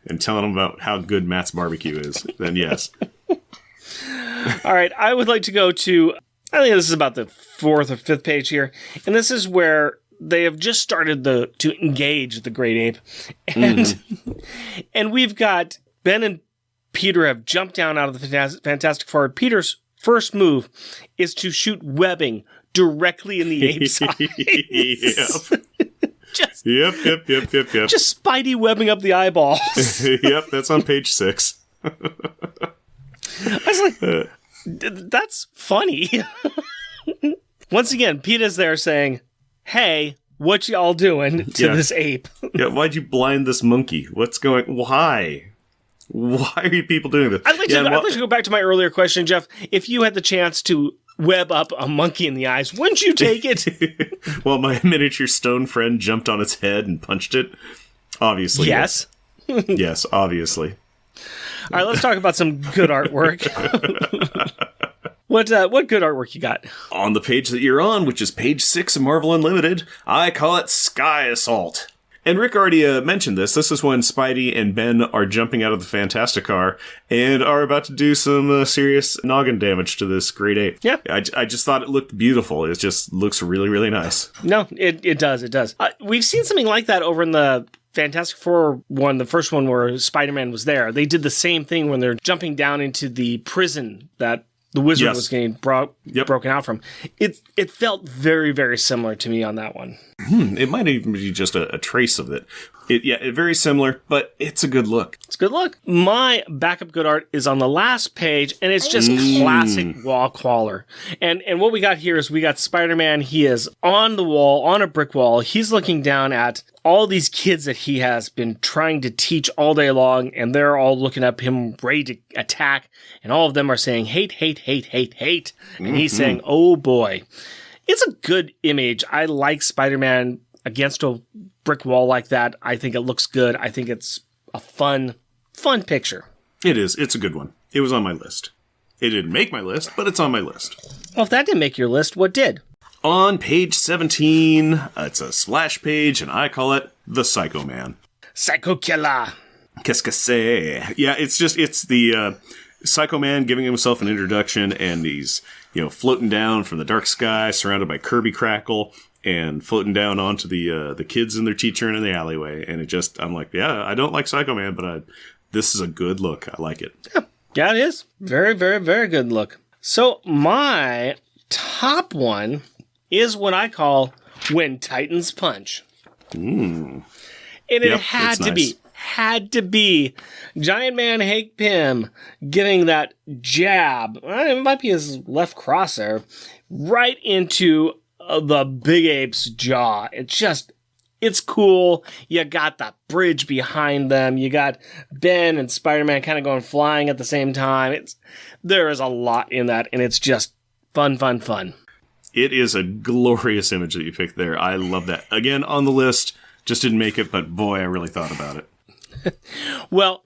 and telling them about how good Matt's barbecue is, then yes. All right, I would like to go to, I think this is about the 4th or 5th page here, and this is where they have just started to engage the great ape, and we've got Ben and Peter have jumped down out of the Fantastic Four. Peter's first move is to shoot webbing directly in the ape's eyes. Yep. Just Spidey webbing up the eyeballs. Yep, that's on page 6. I was like, that's funny. Once again, Peter's there saying, hey, what y'all doing to this ape? Yeah, why'd you blind this monkey? Why? Why are you people doing this? I'd like to go back to my earlier question, Jeff. If you had the chance to web up a monkey in the eyes, wouldn't you take it? Well, my miniature stone friend jumped on its head and punched it. Obviously. Yes. Yes, obviously. All right, let's talk about some good artwork. What good artwork you got? On the page that you're on, which is page 6 of Marvel Unlimited, I call it Sky Assault. And Rick already mentioned this. This is when Spidey and Ben are jumping out of the Fantastic Car and are about to do some serious noggin damage to this great ape. Yeah. I just thought it looked beautiful. It just looks really, really nice. No, it does. It does. We've seen something like that over in the Fantastic Four one, the first one where Spider-Man was there. They did the same thing when they're jumping down into the prison that the wizard was getting broken out from. It felt very, very similar to me on that one. It might even be just a trace of it. Very similar, but it's a good look. It's a good look. My backup good art is on the last page, and it's just classic wall crawler. And what we got here is we got Spider-Man. He is on the wall, on a brick wall. He's looking down at all these kids that he has been trying to teach all day long, and they're all looking up him, ready to attack, and all of them are saying, hate, hate, hate, hate, hate. And he's saying, oh boy. It's a good image. I like Spider-Man against a brick wall like that. I think it looks good. I think it's a fun picture. It is. It's a good one. It was on my list. It didn't make my list, but it's on my list. Well, if that didn't make your list, what did? On page 17, it's a splash page, and I call it The Psycho Man. Psycho Killer. Qu'est-ce que c'est? Yeah, it's the Psycho Man giving himself an introduction, and he's, floating down from the dark sky, surrounded by Kirby Crackle, and floating down onto the kids and their teacher in the alleyway. And I'm like, yeah, I don't like Psycho Man, but this is a good look. I like it. Yeah, it is. Very, very, very good look. So my top one is what I call When Titans Punch. And it had had to be Giant Man Hank Pym getting that jab, it might be his left crosshair, right into the big ape's jaw. It's cool. You got the bridge behind them. You got Ben and Spider-Man kind of going flying at the same time. There is a lot in that, and it's just fun. It is a glorious image that you picked there. I love that. Again, on the list, just didn't make it, but boy, I really thought about it. Well,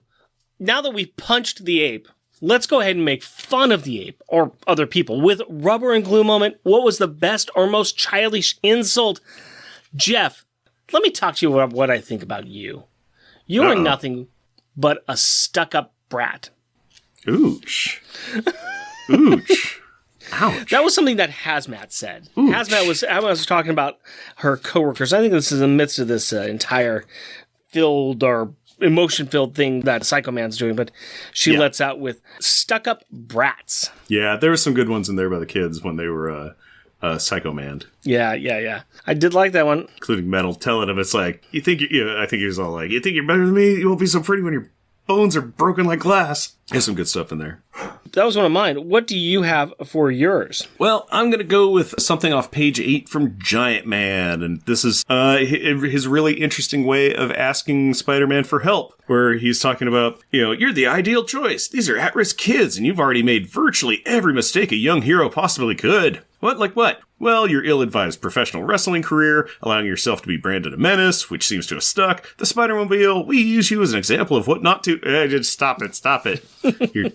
now that we've punched the ape, let's go ahead and make fun of the ape, or other people. With Rubber and Glue Moment, what was the best or most childish insult? Jeff, let me talk to you about what I think about you. You are nothing but a stuck-up brat. Ooch. Ouch. That was something that Hazmat said. Ooch. Hazmat was talking about her coworkers. I think this is in the midst of this entire filled or emotion-filled thing that Psycho Man's doing, but she lets out with stuck-up brats. Yeah, there were some good ones in there by the kids when they were Psycho Man. Yeah. I did like that one. Including Metal telling him, it's like, I think he was all like, you think you're better than me? You won't be so pretty when your bones are broken like glass. There's some good stuff in there. That was one of mine. What do you have for yours? Well, I'm going to go with something off page 8 from Giant Man. And this is his really interesting way of asking Spider-Man for help, where he's talking about, you're the ideal choice. These are at-risk kids, and you've already made virtually every mistake a young hero possibly could. What? Like what? Well, your ill-advised professional wrestling career, allowing yourself to be branded a menace, which seems to have stuck. The Spider-Mobile, we use you as an example of what not to... just stop it. Your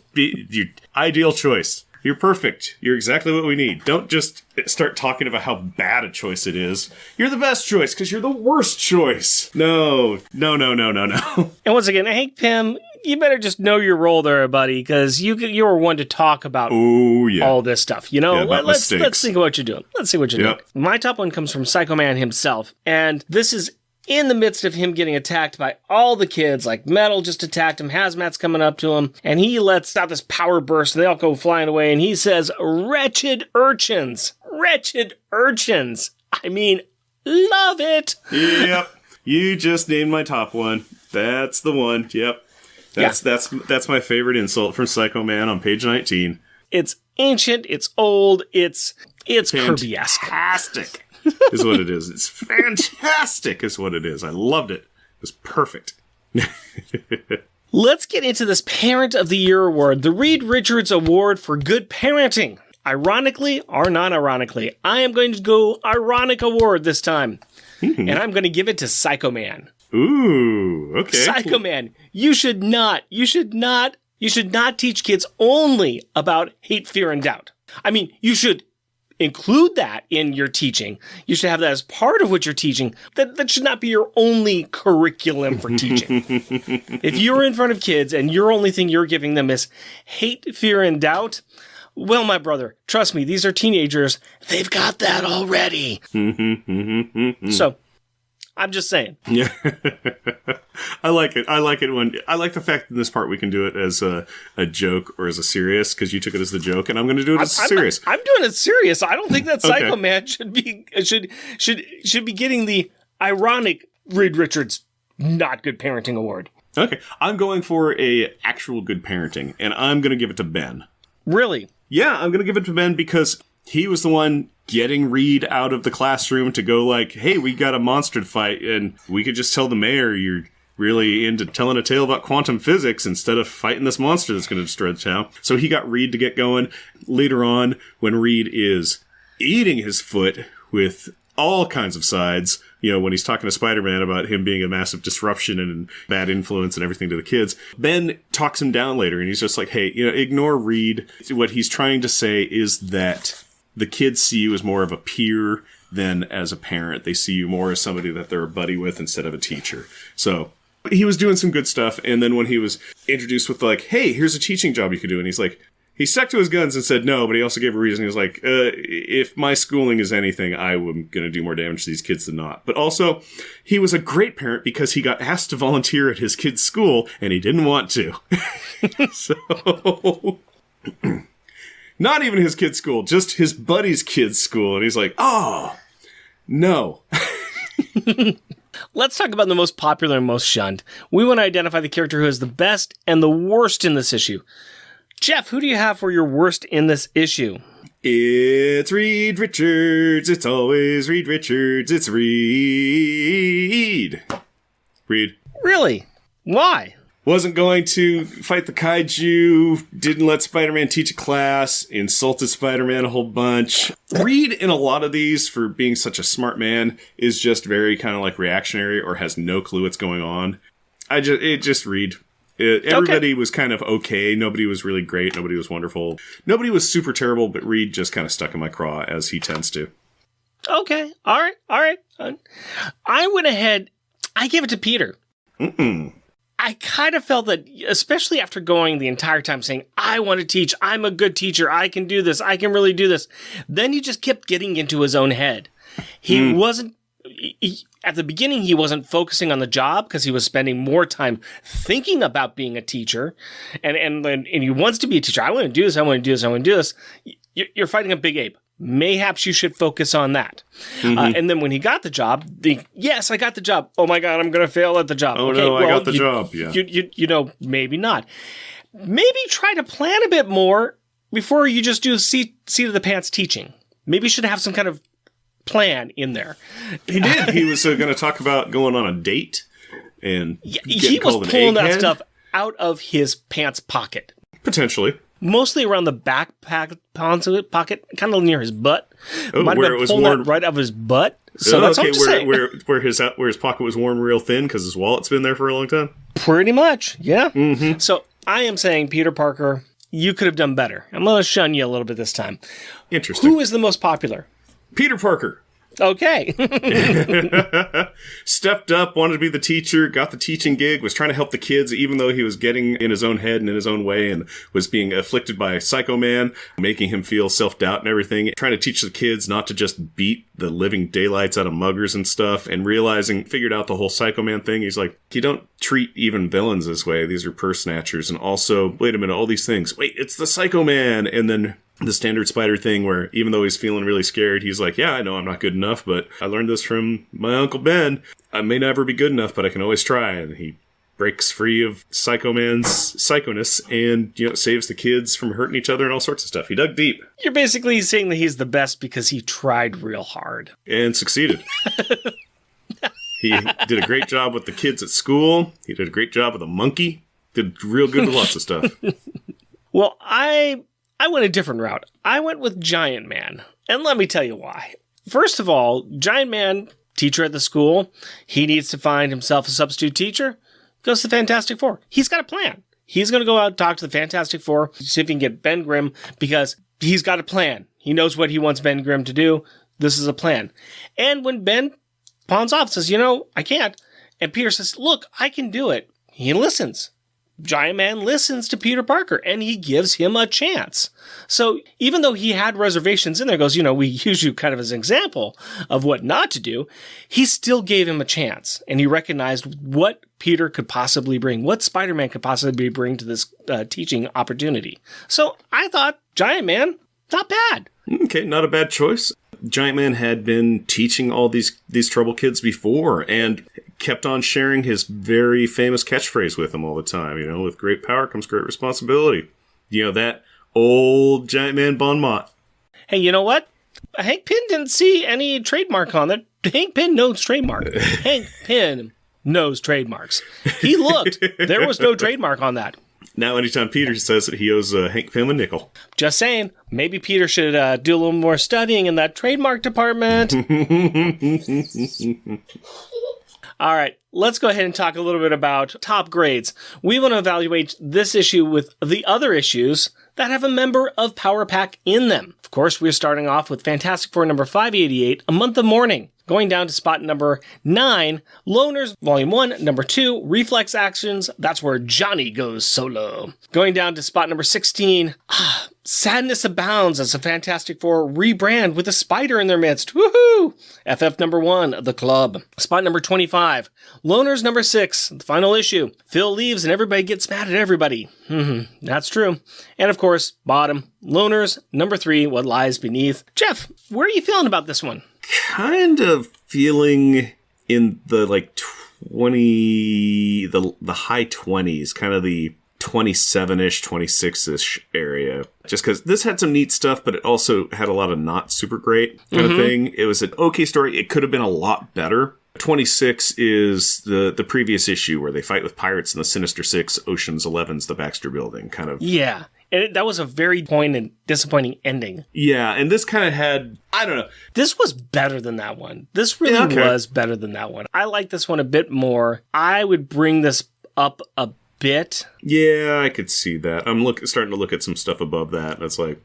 ideal choice. You're perfect. You're exactly what we need. Don't just start talking about how bad a choice it is. You're the best choice because you're the worst choice. No. And once again, Hank Pym, you better just know your role there, buddy, because you were one to talk about all this stuff. Let's think of what you're doing. Let's see what you're doing. My top one comes from Psycho Man himself, and this is in the midst of him getting attacked by all the kids. Like Metal just attacked him, Hazmat's coming up to him, and he lets out this power burst, and they all go flying away, and he says, wretched urchins. I mean, love it. Yep. You just named my top one. That's the one. Yep. That's my favorite insult from Psycho Man on page 19. It's ancient, it's old, it's Kirby-esque. Fantastic is what it is. It's fantastic is what it is. I loved it. It was perfect. Let's get into this Parent of the Year award, the Reed Richards Award for Good Parenting. Ironically or not ironically, I am going to go ironic award this time. And I'm going to give it to Psycho Man. Ooh, okay. Psycho Man, you should not teach kids only about hate, fear, and doubt. I mean, you should include that in your teaching. You should have that as part of what you're teaching. That should not be your only curriculum for teaching. If you're in front of kids and your only thing you're giving them is hate, fear, and doubt, well, my brother, trust me, these are teenagers. They've got that already. So, I'm just saying. Yeah. I like it. I like the fact in this part we can do it as a joke or as a serious, because you took it as the joke, and I'm going to do it as serious. I'm doing it serious. I don't think that Psycho Man should be getting the ironic Reed Richards not good parenting award. Okay. I'm going for a actual good parenting, and I'm going to give it to Ben. Really? Yeah, I'm going to give it to Ben because he was the one getting Reed out of the classroom to go like, hey, we got a monster to fight, and we could just tell the mayor you're really into telling a tale about quantum physics instead of fighting this monster that's going to destroy the town. So he got Reed to get going. Later on, when Reed is eating his foot with all kinds of sides, when he's talking to Spider-Man about him being a massive disruption and bad influence and everything to the kids, Ben talks him down later, and he's just like, hey, ignore Reed. What he's trying to say is that the kids see you as more of a peer than as a parent. They see you more as somebody that they're a buddy with instead of a teacher. So he was doing some good stuff, and then when he was introduced with like, hey, here's a teaching job you could do, and he's like, he stuck to his guns and said no, but he also gave a reason. He was like, if my schooling is anything, I'm going to do more damage to these kids than not. But also, he was a great parent because he got asked to volunteer at his kid's school, and he didn't want to. So, not even his kid's school, just his buddy's kid's school. And he's like, oh, no. Let's talk about the most popular and most shunned. We want to identify the character who is the best and the worst in this issue. Jeff, who do you have for your worst in this issue? It's Reed Richards. It's always Reed Richards. It's Reed. Reed. Really? Why? Wasn't going to fight the kaiju, didn't let Spider-Man teach a class, insulted Spider-Man a whole bunch. Reed, in a lot of these, for being such a smart man, is just very kind of like reactionary or has no clue what's going on. Reed. Everybody was kind of okay. Nobody was really great. Nobody was wonderful. Nobody was super terrible, but Reed just kind of stuck in my craw, as he tends to. Okay. All right. I went ahead. I gave it to Peter. I kind of felt that, especially after going the entire time saying, I want to teach, I'm a good teacher, I can do this, I can really do this. Then he just kept getting into his own head. He wasn't, at the beginning, he wasn't focusing on the job because he was spending more time thinking about being a teacher. And he wants to be a teacher. I want to do this, I want to do this, I want to do this. You're fighting a big ape. Mayhaps you should focus on that. And then when he got the job, yes, I got the job. Oh my God, I'm going to fail at the job. Oh okay, no, I got the job. Yeah. Maybe not. Maybe try to plan a bit more before you just do seat of the pants teaching. Maybe you should have some kind of plan in there. He did. He was going to talk about going on a date and he was pulling that stuff out of his pants pocket. Potentially. Mostly around the back pocket, kind of near his butt. Might have been pulling that right out of his butt. So that's okay, where his pocket was worn real thin because his wallet's been there for a long time. Pretty much, yeah. So I am saying, Peter Parker, you could have done better. I'm going to shun you a little bit this time. Interesting. Who is the most popular? Peter Parker. Okay. Stepped up, wanted to be the teacher, got the teaching gig, was trying to help the kids even though he was getting in his own head and in his own way and was being afflicted by Psycho Man, making him feel self-doubt and everything, trying to teach the kids not to just beat the living daylights out of muggers and stuff, and figured out the whole Psycho Man thing. He's like, you don't treat even villains this way. These are purse snatchers. And also, wait a minute, all these things. Wait, it's the Psycho Man. And then the standard Spider thing where even though he's feeling really scared, he's like, yeah, I know I'm not good enough, but I learned this from my Uncle Ben. I may never be good enough, but I can always try. And he breaks free of Psycho Man's psychoness and, saves the kids from hurting each other and all sorts of stuff. He dug deep. You're basically saying that he's the best because he tried real hard. And succeeded. He did a great job with the kids at school. He did a great job with a monkey. Did real good with lots of stuff. Well, I went a different route. I went with Giant Man. And let me tell you why. First of all, Giant Man, teacher at the school, he needs to find himself a substitute teacher. Goes to the Fantastic Four. He's got a plan. He's going to go out and talk to the Fantastic Four, see if he can get Ben Grimm, because he's got a plan. He knows what he wants Ben Grimm to do. This is a plan. And when Ben pawns off, says, I can't. And Peter says, look, I can do it. He listens. Giant Man listens to Peter Parker, and he gives him a chance. So even though he had reservations in there, goes, we use you kind of as an example of what not to do, he still gave him a chance, and he recognized what Peter could possibly bring, what Spider-Man could possibly bring to this teaching opportunity. So I thought, Giant Man, not bad. Okay, not a bad choice. Giant Man had been teaching all these trouble kids before, and kept on sharing his very famous catchphrase with them all the time. With great power comes great responsibility. That old Giant Man bon mot. Hey, you know what? Hank Pym didn't see any trademark on it. Hank Pym knows trademark. Hank Pym knows trademarks. He looked. There was no trademark on that. Now, anytime Peter says it, he owes Hank Pym a nickel. Just saying. Maybe Peter should do a little more studying in that trademark department. All right, let's go ahead and talk a little bit about top grades. We want to evaluate this issue with the other issues that have a member of Power Pack in them. Of course, we're starting off with Fantastic Four number 588, A Month of Mourning. Going down to spot number 9, Loners, Volume 1, number 2, Reflex Actions. That's where Johnny goes solo. Going down to spot number 16, Sadness Abounds as the Fantastic Four rebrand with a spider in their midst. Woohoo! FF number 1, The Club. Spot number 25, Loners number 6, the final issue. Phil leaves and everybody gets mad at everybody. That's true. And of course, bottom, Loners number 3, What Lies Beneath. Jeff, where are you feeling about this one? Kind of feeling in the like 20, the high 20s, kind of the 27-ish, 26-ish area. Just because this had some neat stuff, but it also had a lot of not super great kind of thing. It was an okay story. It could have been a lot better. 26 is the previous issue where they fight with pirates in the Sinister Six, Ocean's 11's The Baxter Building, kind of. Yeah. And that was a very poignant, disappointing ending. Yeah, and this kind of had, I don't know. This was better than that one. This really was better than that one. I like this one a bit more. I would bring this up a bit. Yeah, I could see that. I'm starting to look at some stuff above that, and it's like,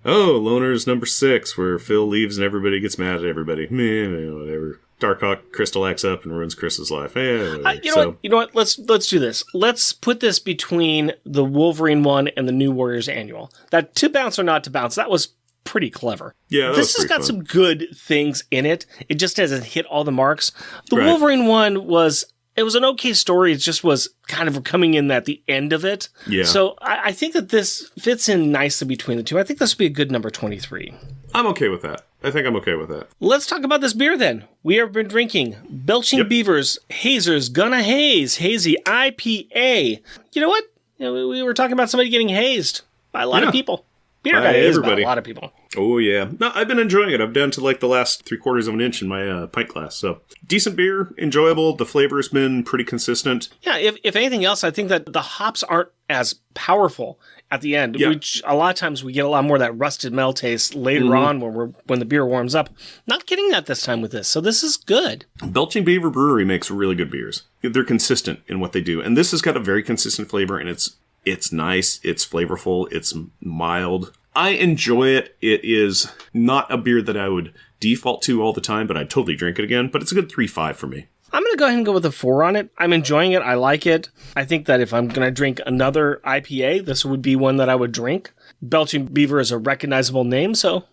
oh, Loner's number 6, where Phil leaves and everybody gets mad at everybody. Meh, whatever. Darkhawk Crystal acts up and ruins Chris's life. You know what? Let's do this. Let's put this between the Wolverine one and the New Warriors Annual. That to bounce or not to bounce, that was pretty clever. Yeah, this has got some good things in it. It just hasn't hit all the marks. The Wolverine one was an okay story. It just was kind of coming in at the end of it. Yeah. So I think that this fits in nicely between the two. I think this would be a good number 23. I'm okay with that. I think I'm okay with that. Let's talk about this beer then. We have been drinking Belching Beavers, Hazers, Gonna Haze, Hazy IPA. You know what? We were talking about somebody getting hazed by a lot of people. Beer got hazed by a lot of people. Oh, yeah. No, I've been enjoying it. I'm down to like the last 3/4 of an inch in my pint glass. So decent beer, enjoyable. The flavor's been pretty consistent. Yeah, if anything else, I think that the hops aren't as powerful at the end, which a lot of times we get a lot more of that rusted metal taste later on when the beer warms up. Not getting that this time with this, so this is good. Belching Beaver Brewery makes really good beers. They're consistent in what they do, and this has got a very consistent flavor, and it's nice, it's flavorful, it's mild. I enjoy it. It is not a beer that I would default to all the time, but I'd totally drink it again. But it's a good 3.5 for me. I'm going to go ahead and go with a 4 on it. I'm enjoying it. I like it. I think that if I'm going to drink another IPA, this would be one that I would drink. Belching Beaver is a recognizable name, so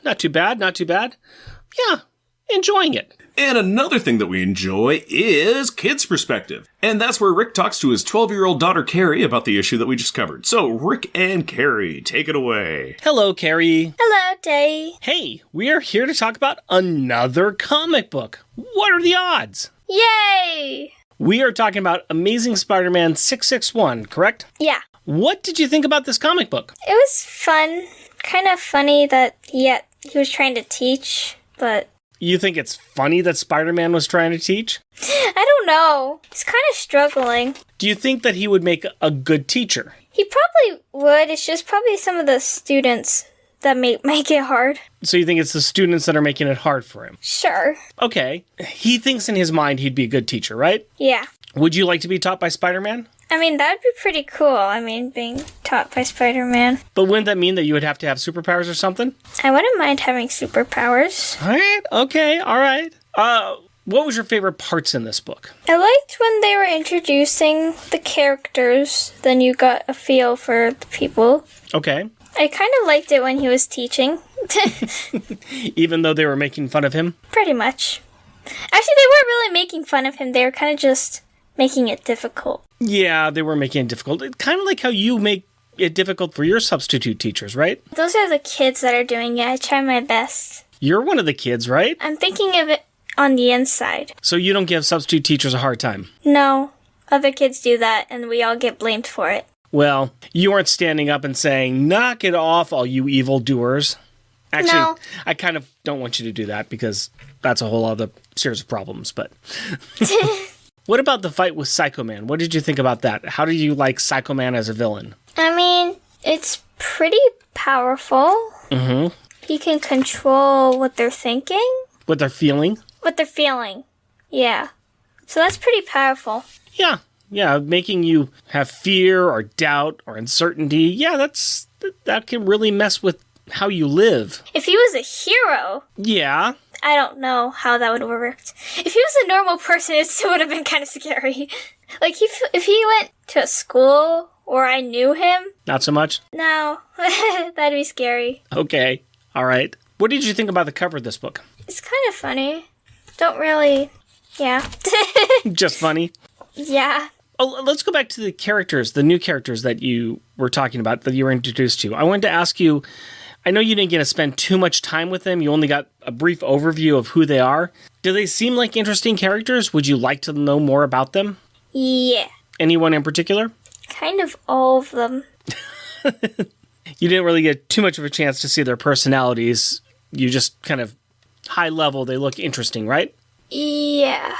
not too bad, not too bad. Yeah, enjoying it. And another thing that we enjoy is Kids Perspective. And that's where Rick talks to his 12-year-old daughter, Carrie, about the issue that we just covered. So, Rick and Carrie, take it away. Hello, Carrie. Hello, Day. Hey, we are here to talk about another comic book. What are the odds? Yay! We are talking about Amazing Spider-Man 661, correct? Yeah. What did you think about this comic book? It was fun. Kind of funny that, he was trying to teach, but... You think it's funny that Spider-Man was trying to teach? I don't know. He's kind of struggling. Do you think that he would make a good teacher? He probably would. It's just probably some of the students that make it hard. So you think it's the students that are making it hard for him? Sure. Okay. He thinks in his mind he'd be a good teacher, right? Yeah. Would you like to be taught by Spider-Man? I mean, that would be pretty cool. Being taught by Spider-Man. But wouldn't that mean that you would have to have superpowers or something? I wouldn't mind having superpowers. All right. Okay. All right. What was your favorite parts in this book? I liked when they were introducing the characters. Then you got a feel for the people. Okay. I kind of liked it when he was teaching. Even though they were making fun of him? Pretty much. Actually, they weren't really making fun of him. They were kind of just making it difficult. Yeah, they were making it difficult. It's kind of like how you make it difficult for your substitute teachers, right? Those are the kids that are doing it. I try my best. You're one of the kids, right? I'm thinking of it on the inside. So you don't give substitute teachers a hard time? No. Other kids do that, and we all get blamed for it. Well, you aren't standing up and saying, knock it off, all you evildoers. Actually, No. I kind of don't want you to do that because that's a whole other series of problems, but... What about the fight with Psycho Man? What did you think about that? How do you like Psycho Man as a villain? It's pretty powerful. Mm-hmm. He can control what they're thinking. What they're feeling? What they're feeling. Yeah. So that's pretty powerful. Yeah, making you have fear or doubt or uncertainty. Yeah, that can really mess with how you live. If he was a hero... Yeah. I don't know how that would have worked. If he was a normal person, it still would have been kind of scary. Like, if he went to a school or I knew him... Not so much? No. That'd be scary. Okay. All right. What did you think about the cover of this book? It's kind of funny. Don't really... Yeah. Just funny? Yeah. Oh, let's go back to the characters, the new characters that you were talking about, that you were introduced to. I wanted to ask you... I know you didn't get to spend too much time with them. You only got a brief overview of who they are. Do they seem like interesting characters? Would you like to know more about them? Yeah. Anyone in particular? Kind of all of them. You didn't really get too much of a chance to see their personalities. You just kind of high level, they look interesting, right? Yeah.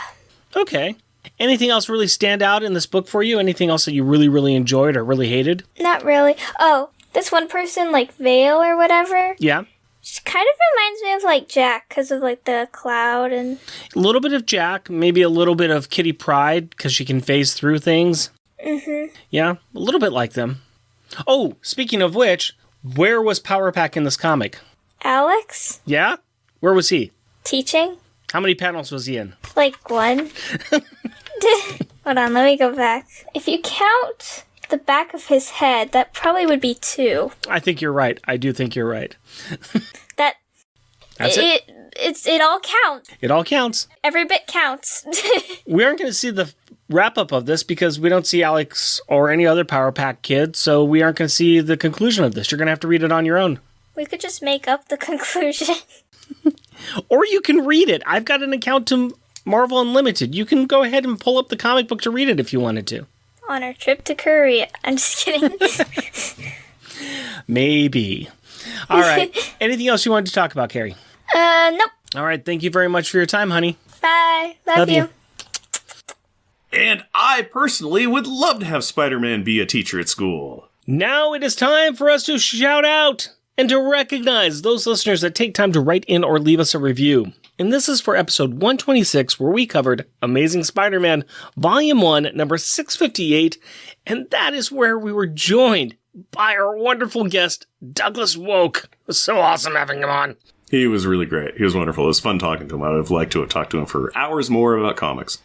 Okay. Anything else really stand out in this book for you? Anything else that you really, really enjoyed or really hated? Not really. Oh, this one person, like Vale or whatever. Yeah. Just kind of reminds me of like Jack because of like the cloud and... A little bit of Jack, maybe a little bit of Kitty Pryde because she can phase through things. Mm-hmm. Yeah, a little bit like them. Oh, speaking of which, where was Power Pack in this comic? Alex? Yeah? Where was he? Teaching? How many panels was he in? Like 1. Hold on, let me go back. If you count the back of his head, that probably would be 2. I think you're right. I do think you're right. That's it. It all counts. It all counts. Every bit counts. We aren't going to see the wrap-up of this because we don't see Alex or any other Power Pack kid, so we aren't going to see the conclusion of this. You're going to have to read it on your own. We could just make up the conclusion. Or you can read it. I've got an account to Marvel Unlimited. You can go ahead and pull up the comic book to read it if you wanted to. On our trip to Korea. I'm just kidding. Maybe. All right. Anything else you wanted to talk about, Carrie? Nope. All right. Thank you very much for your time, honey. Bye. Love you. And I personally would love to have Spider-Man be a teacher at school. Now it is time for us to shout out and to recognize those listeners that take time to write in or leave us a review. And this is for episode 126, where we covered Amazing Spider-Man, Volume 1, number 658, and that is where we were joined by our wonderful guest, Douglas Woke. It was so awesome having him on. He was really great. He was wonderful. It was fun talking to him. I would have liked to have talked to him for hours more about comics.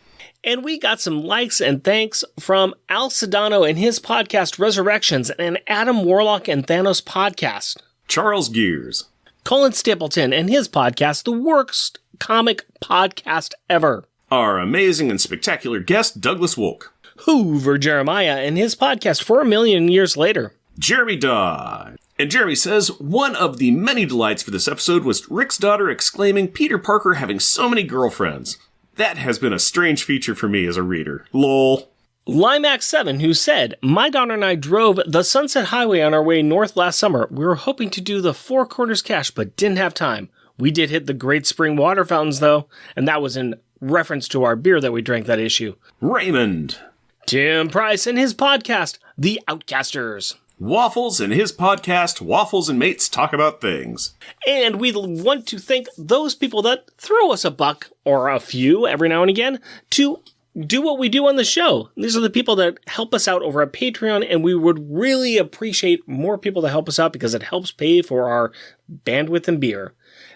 And we got some likes and thanks from Al Sedano and his podcast Resurrections and Adam Warlock and Thanos podcast. Charles Gears. Colin Stapleton and his podcast, The Worst Comic Podcast Ever. Our amazing and spectacular guest, Douglas Wolk. Hoover Jeremiah and his podcast 4 Million Years Later. Jeremy Daw. And Jeremy says, one of the many delights for this episode was Rick's daughter exclaiming Peter Parker having so many girlfriends. That has been a strange feature for me as a reader. Lol. Limax7, who said, my daughter and I drove the Sunset Highway on our way north last summer. We were hoping to do the Four Corners Cache, but didn't have time. We did hit the Great Spring water fountains, though, and that was in reference to our beer that we drank that issue. Raymond. Tim Price and his podcast, The Outcasters. Waffles and his podcast, Waffles and Mates Talk About Things. And we want to thank those people that throw us a buck, or a few every now and again, to do what we do on the show. These are the people that help us out over at Patreon, and we would really appreciate more people to help us out because it helps pay for our bandwidth and beer.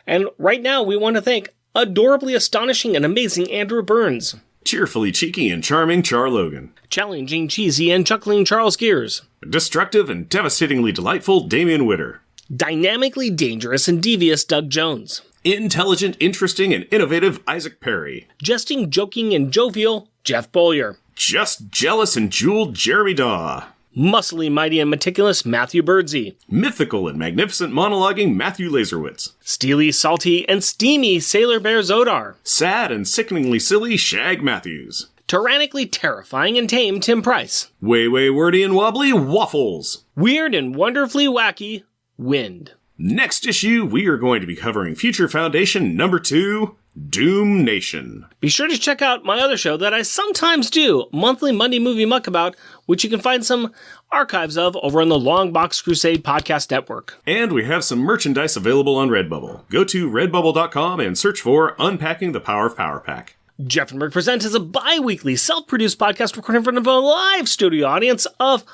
And right now, we want to thank adorably astonishing and amazing Andrew Burns. Cheerfully cheeky and charming Char Logan. Challenging cheesy and chuckling Charles Gears. Destructive and devastatingly delightful Damian Witter. Dynamically dangerous and devious Doug Jones. Intelligent, interesting, and innovative Isaac Perry. Jesting, joking, and jovial Jeff Bollier. Just jealous and jeweled Jeremy Daw. Muscly, mighty, and meticulous Matthew Birdsey. Mythical and magnificent monologuing Matthew Laserwitz. Steely, salty, and steamy Sailor Bear Zodar. Sad and sickeningly silly Shag Matthews. Tyrannically terrifying and tame Tim Price. Way wordy and wobbly Waffles. Weird and wonderfully wacky Wind. Next issue, we are going to be covering Future Foundation number 2, Doom Nation. Be sure to check out my other show that I sometimes do, Monthly Monday Movie Muckabout, which you can find some archives of over on the Long Box Crusade Podcast Network. And we have some merchandise available on Redbubble. Go to redbubble.com and search for Unpacking the Power of Power Pack. Jeff and Rick Present is a bi-weekly self-produced podcast recorded in front of a live studio audience of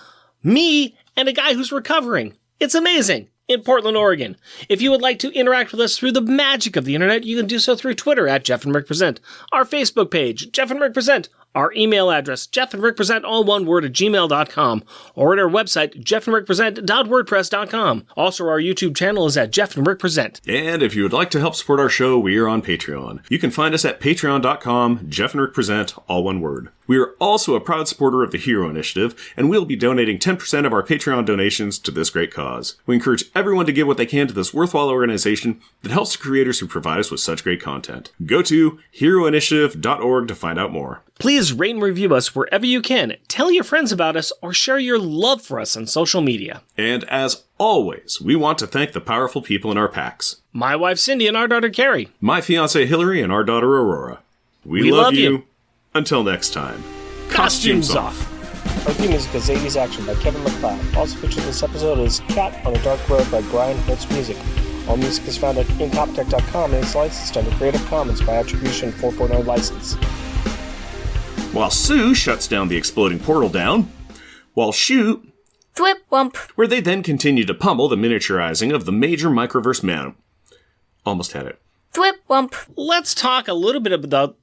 me and a guy who's recovering. It's amazing. In Portland, Oregon. If you would like to interact with us through the magic of the internet, you can do so through Twitter at Jeff and Rick Present, our Facebook page, Jeff and Rick Present, Our email address, jeffandrickpresent, all one word, at gmail.com, or at our website, jeffandrickpresent.wordpress.com. Also, our YouTube channel is at Jeff and Rick Present. And if you would like to help support our show, we are on Patreon. You can find us at patreon.com, Jeff and Rick Present, all one word. We are also a proud supporter of the Hero Initiative, and we'll be donating 10% of our Patreon donations to this great cause. We encourage everyone to give what they can to this worthwhile organization that helps the creators who provide us with such great content. Go to heroinitiative.org to find out more. Please rate and review us wherever you can, tell your friends about us, or share your love for us on social media. And as always, we want to thank the powerful people in our packs. My wife Cindy and our daughter Carrie. My fiancée Hillary and our daughter Aurora. We love you. Until next time. Costumes off. Our theme music is 80s Action by Kevin MacLeod. Also featured in this episode is Cat on a Dark Road by Brian Holtz Music. All music is found at incompetech.com and is licensed under Creative Commons by Attribution 4.0 license. While Sue shuts down the exploding portal down, while Shoot... Thwip wump. Where they then continue to pummel the miniaturizing of the major microverse man. Almost had it. Thwip wump. Let's talk a little bit about...